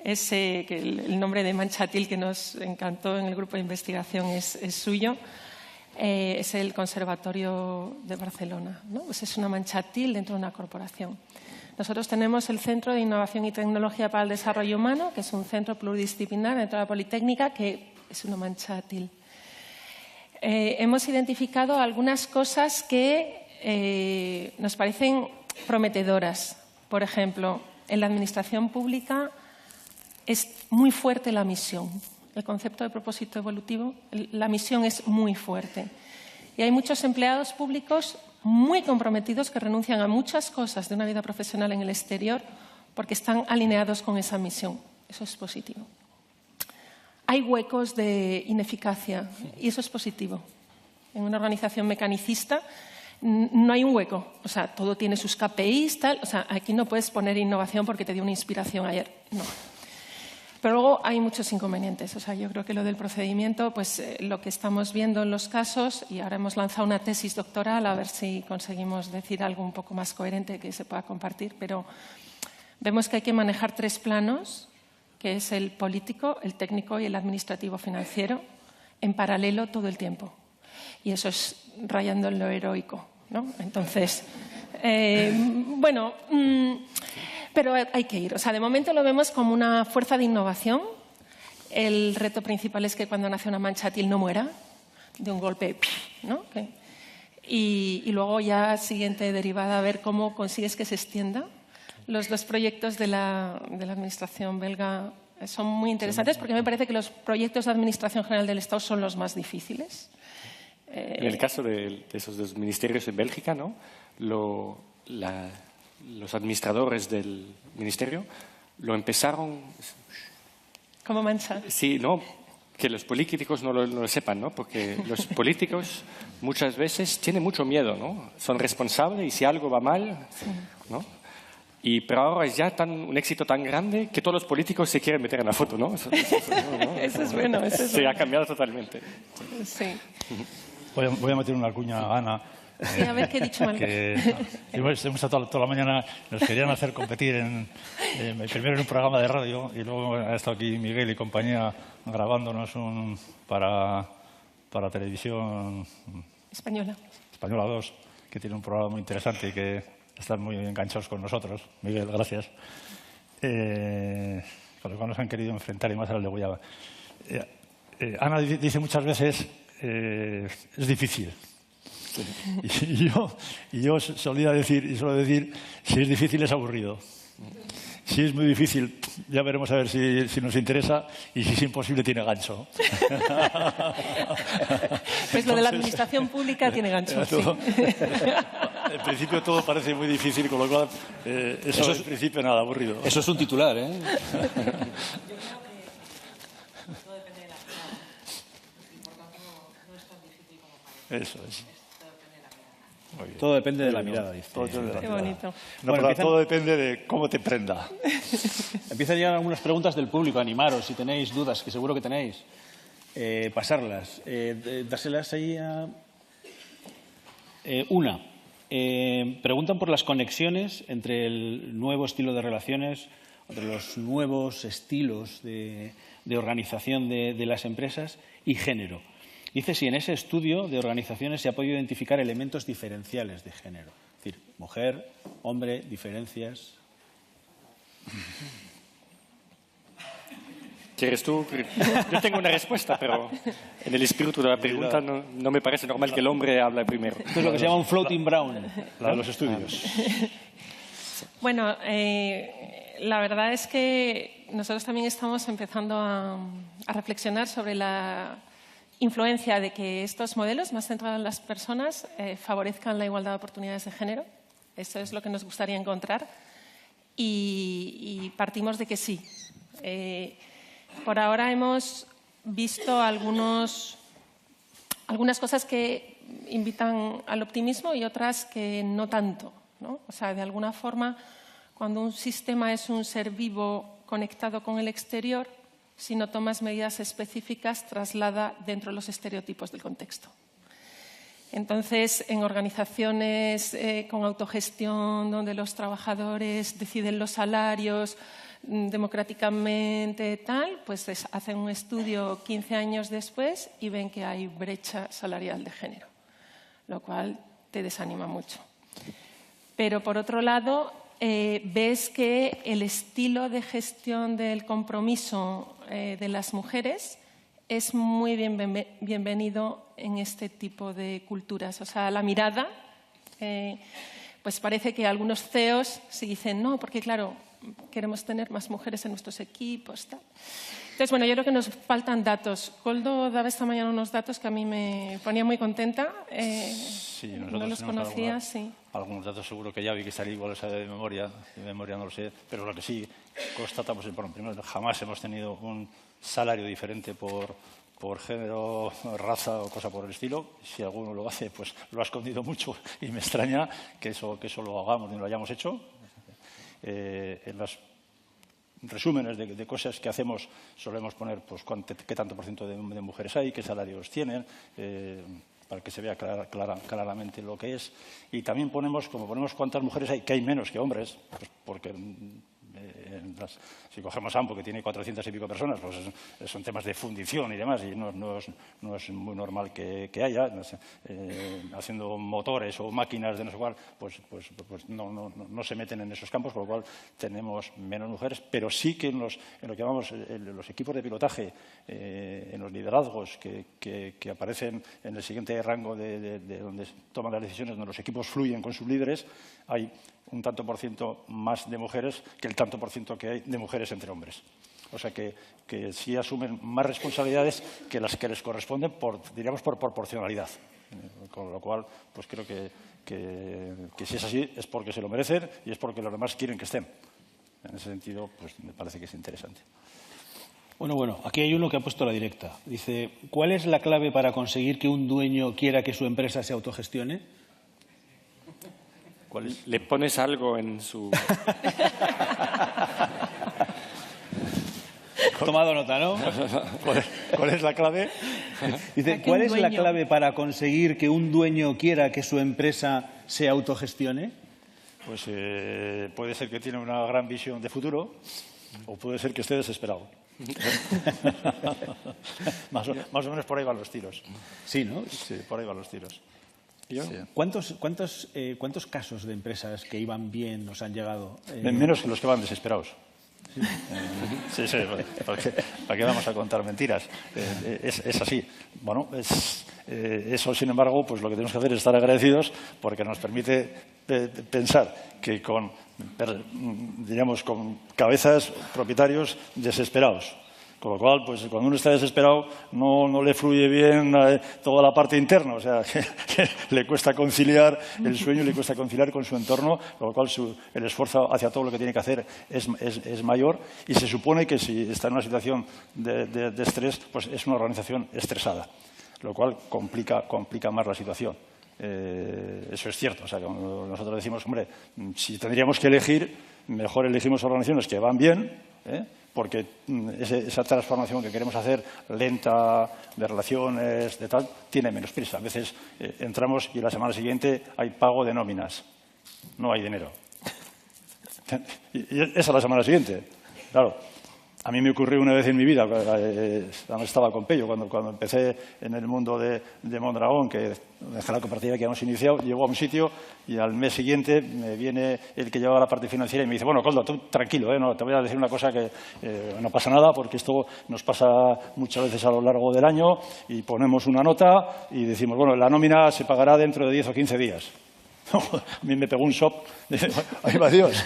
S4: el nombre de mancha Steele que nos encantó en el grupo de investigación es suyo. Es el Conservatorio de Barcelona, ¿no? Pues es una mancha Steele dentro de una corporación. Nosotros tenemos el Centro de Innovación y Tecnología para el Desarrollo Humano, que es un centro pluridisciplinar dentro de la Politécnica, que es una mancha Steele. Hemos identificado algunas cosas que nos parecen prometedoras. Por ejemplo, en la administración pública es muy fuerte la misión. El concepto de propósito evolutivo, la misión es muy fuerte. Y hay muchos empleados públicos muy comprometidos que renuncian a muchas cosas de una vida profesional en el exterior porque están alineados con esa misión. Eso es positivo. Hay huecos de ineficacia y eso es positivo. En una organización mecanicista no hay un hueco. O sea, todo tiene sus KPIs, tal. O sea, aquí no puedes poner innovación porque te dio una inspiración ayer. No. Pero luego hay muchos inconvenientes. O sea, yo creo que lo del procedimiento, pues lo que estamos viendo en los casos, y ahora hemos lanzado una tesis doctoral a ver si conseguimos decir algo un poco más coherente que se pueda compartir, pero vemos que hay que manejar 3 planos, que es el político, el técnico y el administrativo financiero, en paralelo todo el tiempo. Y eso es rayando en lo heroico, ¿no? Entonces, bueno, pero hay que ir. O sea, de momento lo vemos como una fuerza de innovación. El reto principal es que cuando nace una mancha Steele no muera de un golpe, ¿no? Y luego ya siguiente derivada, a ver cómo consigues que se extienda. Los 2 proyectos de la Administración belga son muy interesantes porque me parece que los proyectos de Administración General del Estado son los más difíciles.
S2: En el caso de esos 2 ministerios en Bélgica, ¿no? Los administradores del ministerio lo empezaron...
S4: ¿Como mancha?
S2: Sí, no, que los políticos no lo sepan, ¿no? Porque los políticos muchas veces tienen mucho miedo, ¿no? Son responsables y si algo va mal, ¿no? Pero ahora es ya un éxito tan grande que todos los políticos se quieren meter en la foto, ¿no? Eso
S4: es bueno.
S2: Se ha cambiado totalmente.
S4: Sí.
S3: Voy a meter una cuña a Ana.
S4: Sí, a ver qué he dicho mal.
S3: Hemos estado toda la mañana, nos querían hacer competir primero en un programa de radio y luego ha estado aquí Miguel y compañía grabándonos para televisión
S4: Española
S3: 2, que tiene un programa muy interesante y que están muy enganchados con nosotros. Miguel, gracias. Con lo cual nos han querido enfrentar y más al de Guayaba. Ana dice muchas veces, es difícil. Y yo solía decir, y suelo decir, si es difícil es aburrido. Si es muy difícil, ya veremos a ver si nos interesa y si es imposible tiene gancho.
S4: Pues lo de la administración pública tiene gancho. Sí.
S3: En principio todo parece muy difícil, con lo cual eso es en principio nada, aburrido.
S1: Eso es un titular, ¿eh?
S3: Eso es.
S1: Todo depende de la mirada, dice.
S4: Qué bonito.
S3: No,
S1: Bueno,
S3: pero todo depende de cómo te prenda.
S1: Empiezan a llegar algunas preguntas del público. Animaros, si tenéis dudas, que seguro que tenéis. Pasarlas. Dárselas ahí a... Una. Preguntan por las conexiones entre el nuevo estilo de relaciones, entre los nuevos estilos de organización de las empresas y género. Dice si en ese estudio de organizaciones se ha podido identificar elementos diferenciales de género. Es decir, mujer, hombre, diferencias.
S2: ¿Quieres tú? Yo tengo una respuesta, pero en el espíritu de la pregunta no me parece normal que el hombre hable primero.
S1: Esto es lo que se llama un floating brown.
S3: La de los estudios.
S4: Bueno, la verdad es que nosotros también estamos empezando a reflexionar sobre la influencia de que estos modelos más centrados en las personas favorezcan la igualdad de oportunidades de género. Eso es lo que nos gustaría encontrar y partimos de que sí. Por ahora hemos visto algunas cosas que invitan al optimismo y otras que no tanto, ¿no? O sea, de alguna forma, cuando un sistema es un ser vivo conectado con el exterior, si no tomas medidas específicas, traslada dentro de los estereotipos del contexto. Entonces, en organizaciones con autogestión, donde los trabajadores deciden los salarios democráticamente, tal, pues hacen un estudio 15 años después y ven que hay brecha salarial de género, lo cual te desanima mucho. Pero, por otro lado, ves que el estilo de gestión del compromiso de las mujeres es muy bienvenido en este tipo de culturas. O sea, la mirada, pues parece que algunos CEOs sí dicen no, porque claro, queremos tener más mujeres en nuestros equipos, tal. Entonces, bueno, yo creo que nos faltan datos. Koldo daba esta mañana unos datos que a mí me ponía muy contenta.
S3: Sí, nosotros
S4: no los conocía, sí.
S3: Algunos datos seguro que ya vi que salí igual de memoria no lo sé, pero lo que sí constatamos es, bueno, primero, jamás hemos tenido un salario diferente por género, raza o cosa por el estilo. Si alguno lo hace, pues lo ha escondido mucho y me extraña que eso lo hagamos y lo hayamos hecho. En los resúmenes de cosas que hacemos solemos poner pues qué tanto por ciento de mujeres hay, qué salarios tienen, para que se vea claramente lo que es. Y también ponemos cuántas mujeres hay, que hay menos que hombres, pues porque si cogemos AMPO, que tiene 400 y pico personas, pues son temas de fundición y demás, y no es muy normal que haya. Haciendo motores o máquinas de no sé cuál, pues no se meten en esos campos, por lo cual tenemos menos mujeres, pero sí que en lo que llamamos los equipos de pilotaje, en los liderazgos que aparecen en el siguiente rango de donde toman las decisiones, donde los equipos fluyen con sus líderes, hay un tanto por ciento más de mujeres que el tanto por ciento que hay de mujeres entre hombres. O sea que sí asumen más responsabilidades que las que les corresponden diríamos por proporcionalidad. Con lo cual, pues creo que si es así es porque se lo merecen y es porque los demás quieren que estén. En ese sentido, pues me parece que es interesante.
S1: Bueno, aquí hay uno que ha puesto la directa. Dice, ¿cuál es la clave para conseguir que un dueño quiera que su empresa se autogestione?
S2: ¿Cuál es? Le pones algo en su...
S1: Tomado nota, ¿no?
S3: ¿Cuál es la clave?
S1: Dice, ¿cuál es la clave para conseguir que un dueño quiera que su empresa se autogestione?
S3: Pues puede ser que tiene una gran visión de futuro o puede ser que esté desesperado. más o menos por ahí van los tiros.
S1: Sí, ¿no?
S3: Sí, por ahí van los tiros.
S1: Sí. ¿Cuántos casos de empresas que iban bien nos han llegado?
S3: Menos que los que van desesperados. Sí, ¿para qué vamos a contar mentiras? Es así. Bueno, eso, sin embargo, pues lo que tenemos que hacer es estar agradecidos porque nos permite pensar que con cabezas, propietarios desesperados. Con lo cual, pues cuando uno está desesperado no le fluye bien toda la parte interna, o sea, que le cuesta conciliar el sueño, le cuesta conciliar con su entorno, con lo cual el esfuerzo hacia todo lo que tiene que hacer es mayor y se supone que si está en una situación de estrés, pues es una organización estresada, lo cual complica más la situación. Eso es cierto. O sea, cuando nosotros decimos, hombre, si tendríamos que elegir, mejor elegimos organizaciones que van bien, porque esa transformación que queremos hacer, lenta, de relaciones, de tal, tiene menos prisa. A veces entramos y la semana siguiente hay pago de nóminas. No hay dinero. Y esa es la semana siguiente. Claro. A mí me ocurrió una vez en mi vida, estaba con Pello, cuando empecé en el mundo de Mondragón, que dejé la cooperativa que habíamos iniciado, llegó a un sitio y al mes siguiente me viene el que llevaba la parte financiera y me dice, bueno, Koldo, tú tranquilo, no, te voy a decir una cosa que no pasa nada, porque esto nos pasa muchas veces a lo largo del año y ponemos una nota y decimos, bueno, la nómina se pagará dentro de 10 o 15 días. A mí me pegó un shock. ¡Ay, va Dios!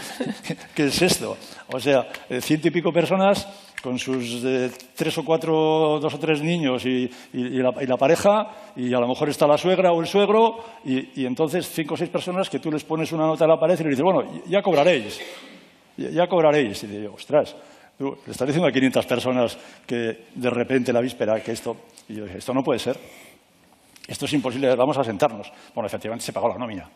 S3: ¿Qué es esto? O sea, 100 y pico personas con sus 3 o 4, 2 o 3 niños y la pareja, y a lo mejor está la suegra o el suegro, y entonces 5 o 6 personas que tú les pones una nota en la pared y le dices, bueno, ya cobraréis. Ya cobraréis. Y digo, ostras, tú le estás diciendo a 500 personas que de repente la víspera que esto... Y yo dije, esto no puede ser. Esto es imposible, vamos a sentarnos. Bueno, efectivamente se pagó la nómina.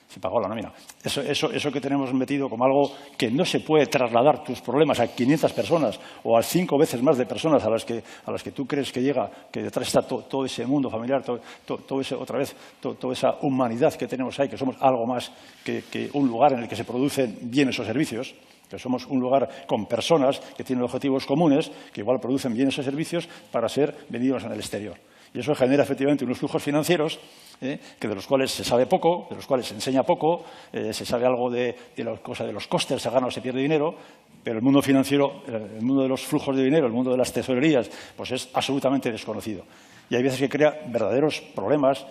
S3: Se pagó la nómina. Eso que tenemos metido como algo que no se puede trasladar tus problemas a 500 personas o a 5 veces más de personas a las que tú crees que llega, que detrás está todo ese mundo familiar, todo ese, otra vez, toda esa humanidad que tenemos ahí, que somos algo más que un lugar en el que se producen bienes o servicios, que somos un lugar con personas que tienen objetivos comunes, que igual producen bienes o servicios para ser vendidos en el exterior. Y eso genera efectivamente unos flujos financieros que de los cuales se sabe poco, de los cuales se enseña poco, se sabe algo de los costes, se gana o se pierde dinero, pero el mundo financiero, el mundo de los flujos de dinero, el mundo de las tesorerías, pues es absolutamente desconocido. Y hay veces que crea verdaderos problemas,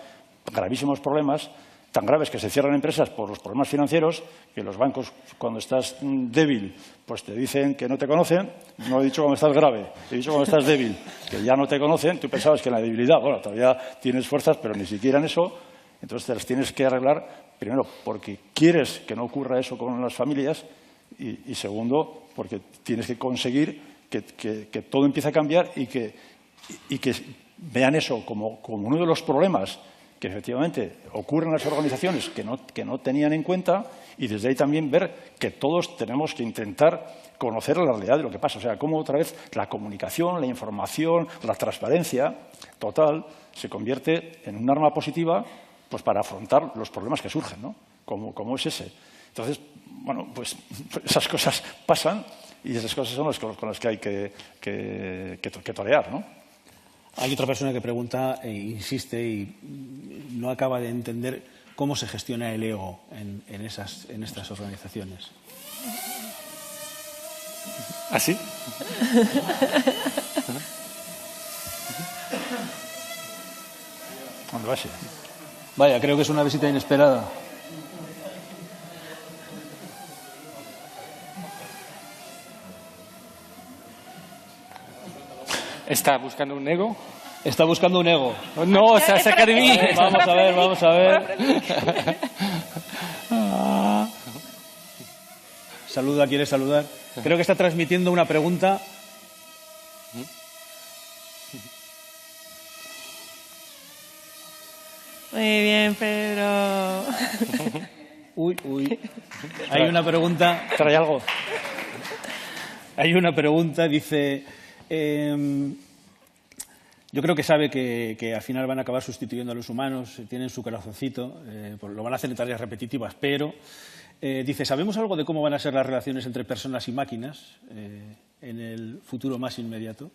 S3: gravísimos problemas, tan graves que se cierran empresas por los problemas financieros, que los bancos, cuando estás débil, pues te dicen que no te conocen. No he dicho cuando estás grave, he dicho cuando estás débil, que ya no te conocen. Tú pensabas que en la debilidad, bueno, todavía tienes fuerzas, pero ni siquiera en eso. Entonces te las tienes que arreglar, primero, porque quieres que no ocurra eso con las familias y segundo, porque tienes que conseguir que todo empiece a cambiar y que vean eso como uno de los problemas que efectivamente ocurren en las organizaciones que no tenían en cuenta, y desde ahí también ver que todos tenemos que intentar conocer la realidad de lo que pasa. O sea, cómo otra vez la comunicación, la información, la transparencia total se convierte en un arma positiva pues para afrontar los problemas que surgen, ¿no? Como es ese. Entonces, bueno, pues esas cosas pasan y esas cosas son las con las que hay que torear, ¿no?
S1: Hay otra persona que pregunta e insiste y no acaba de entender cómo se gestiona el ego en estas organizaciones.
S2: ¿Ah, sí?
S3: ¿Dónde vas?
S1: Vaya, creo que es una visita inesperada.
S2: ¿Está buscando un ego?
S1: Está buscando un ego.
S2: No, se acerca de mí.
S1: Vamos a ver. Saluda, ¿quiere saludar? Creo que está transmitiendo una pregunta.
S4: Muy bien, Pedro.
S1: Uy. Hay una pregunta.
S2: ¿Trae algo?
S1: Hay una pregunta, dice... yo creo que sabe que al final van a acabar sustituyendo a los humanos, tienen su corazoncito, lo van a hacer en tareas repetitivas, pero dice, ¿sabemos algo de cómo van a ser las relaciones entre personas y máquinas en el futuro más inmediato?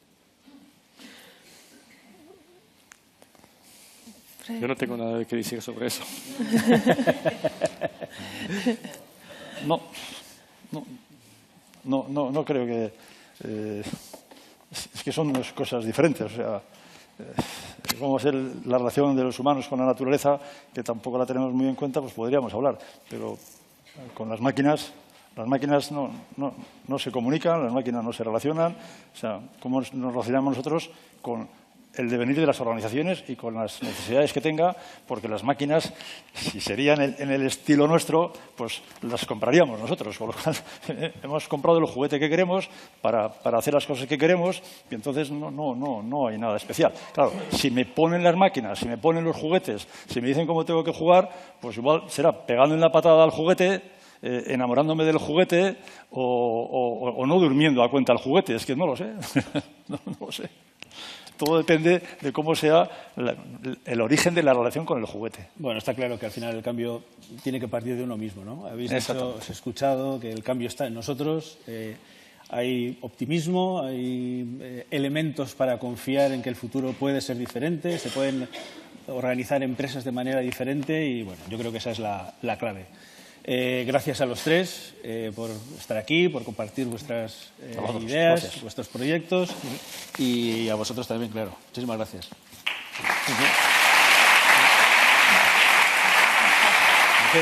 S2: Yo no tengo nada que decir sobre eso.
S3: No creo que... es que son dos cosas diferentes. O sea, cómo va a ser la relación de los humanos con la naturaleza, que tampoco la tenemos muy en cuenta, pues podríamos hablar. Pero con las máquinas no se comunican, las máquinas no se relacionan. O sea, ¿cómo nos relacionamos nosotros con el devenir de las organizaciones y con las necesidades que tenga, porque las máquinas, si serían en el estilo nuestro, pues las compraríamos nosotros. Con lo cual, hemos comprado el juguete que queremos para hacer las cosas que queremos y entonces no hay nada especial. Claro, si me ponen las máquinas, si me ponen los juguetes, si me dicen cómo tengo que jugar, pues igual será pegando en la patada al juguete, enamorándome del juguete o no durmiendo a cuenta del juguete. Es que no lo sé. no lo sé. Todo depende de cómo sea el origen de la relación con el juguete.
S1: Bueno, está claro que al final el cambio tiene que partir de uno mismo, ¿no? Habéis dicho, os he escuchado que el cambio está en nosotros. Hay optimismo, hay elementos para confiar en que el futuro puede ser diferente, se pueden organizar empresas de manera diferente y, bueno, yo creo que esa es la clave. Gracias a los tres por estar aquí, por compartir vuestras ideas, gracias. Vuestros proyectos y a vosotros también, claro. Muchísimas gracias.
S3: ¿Sí?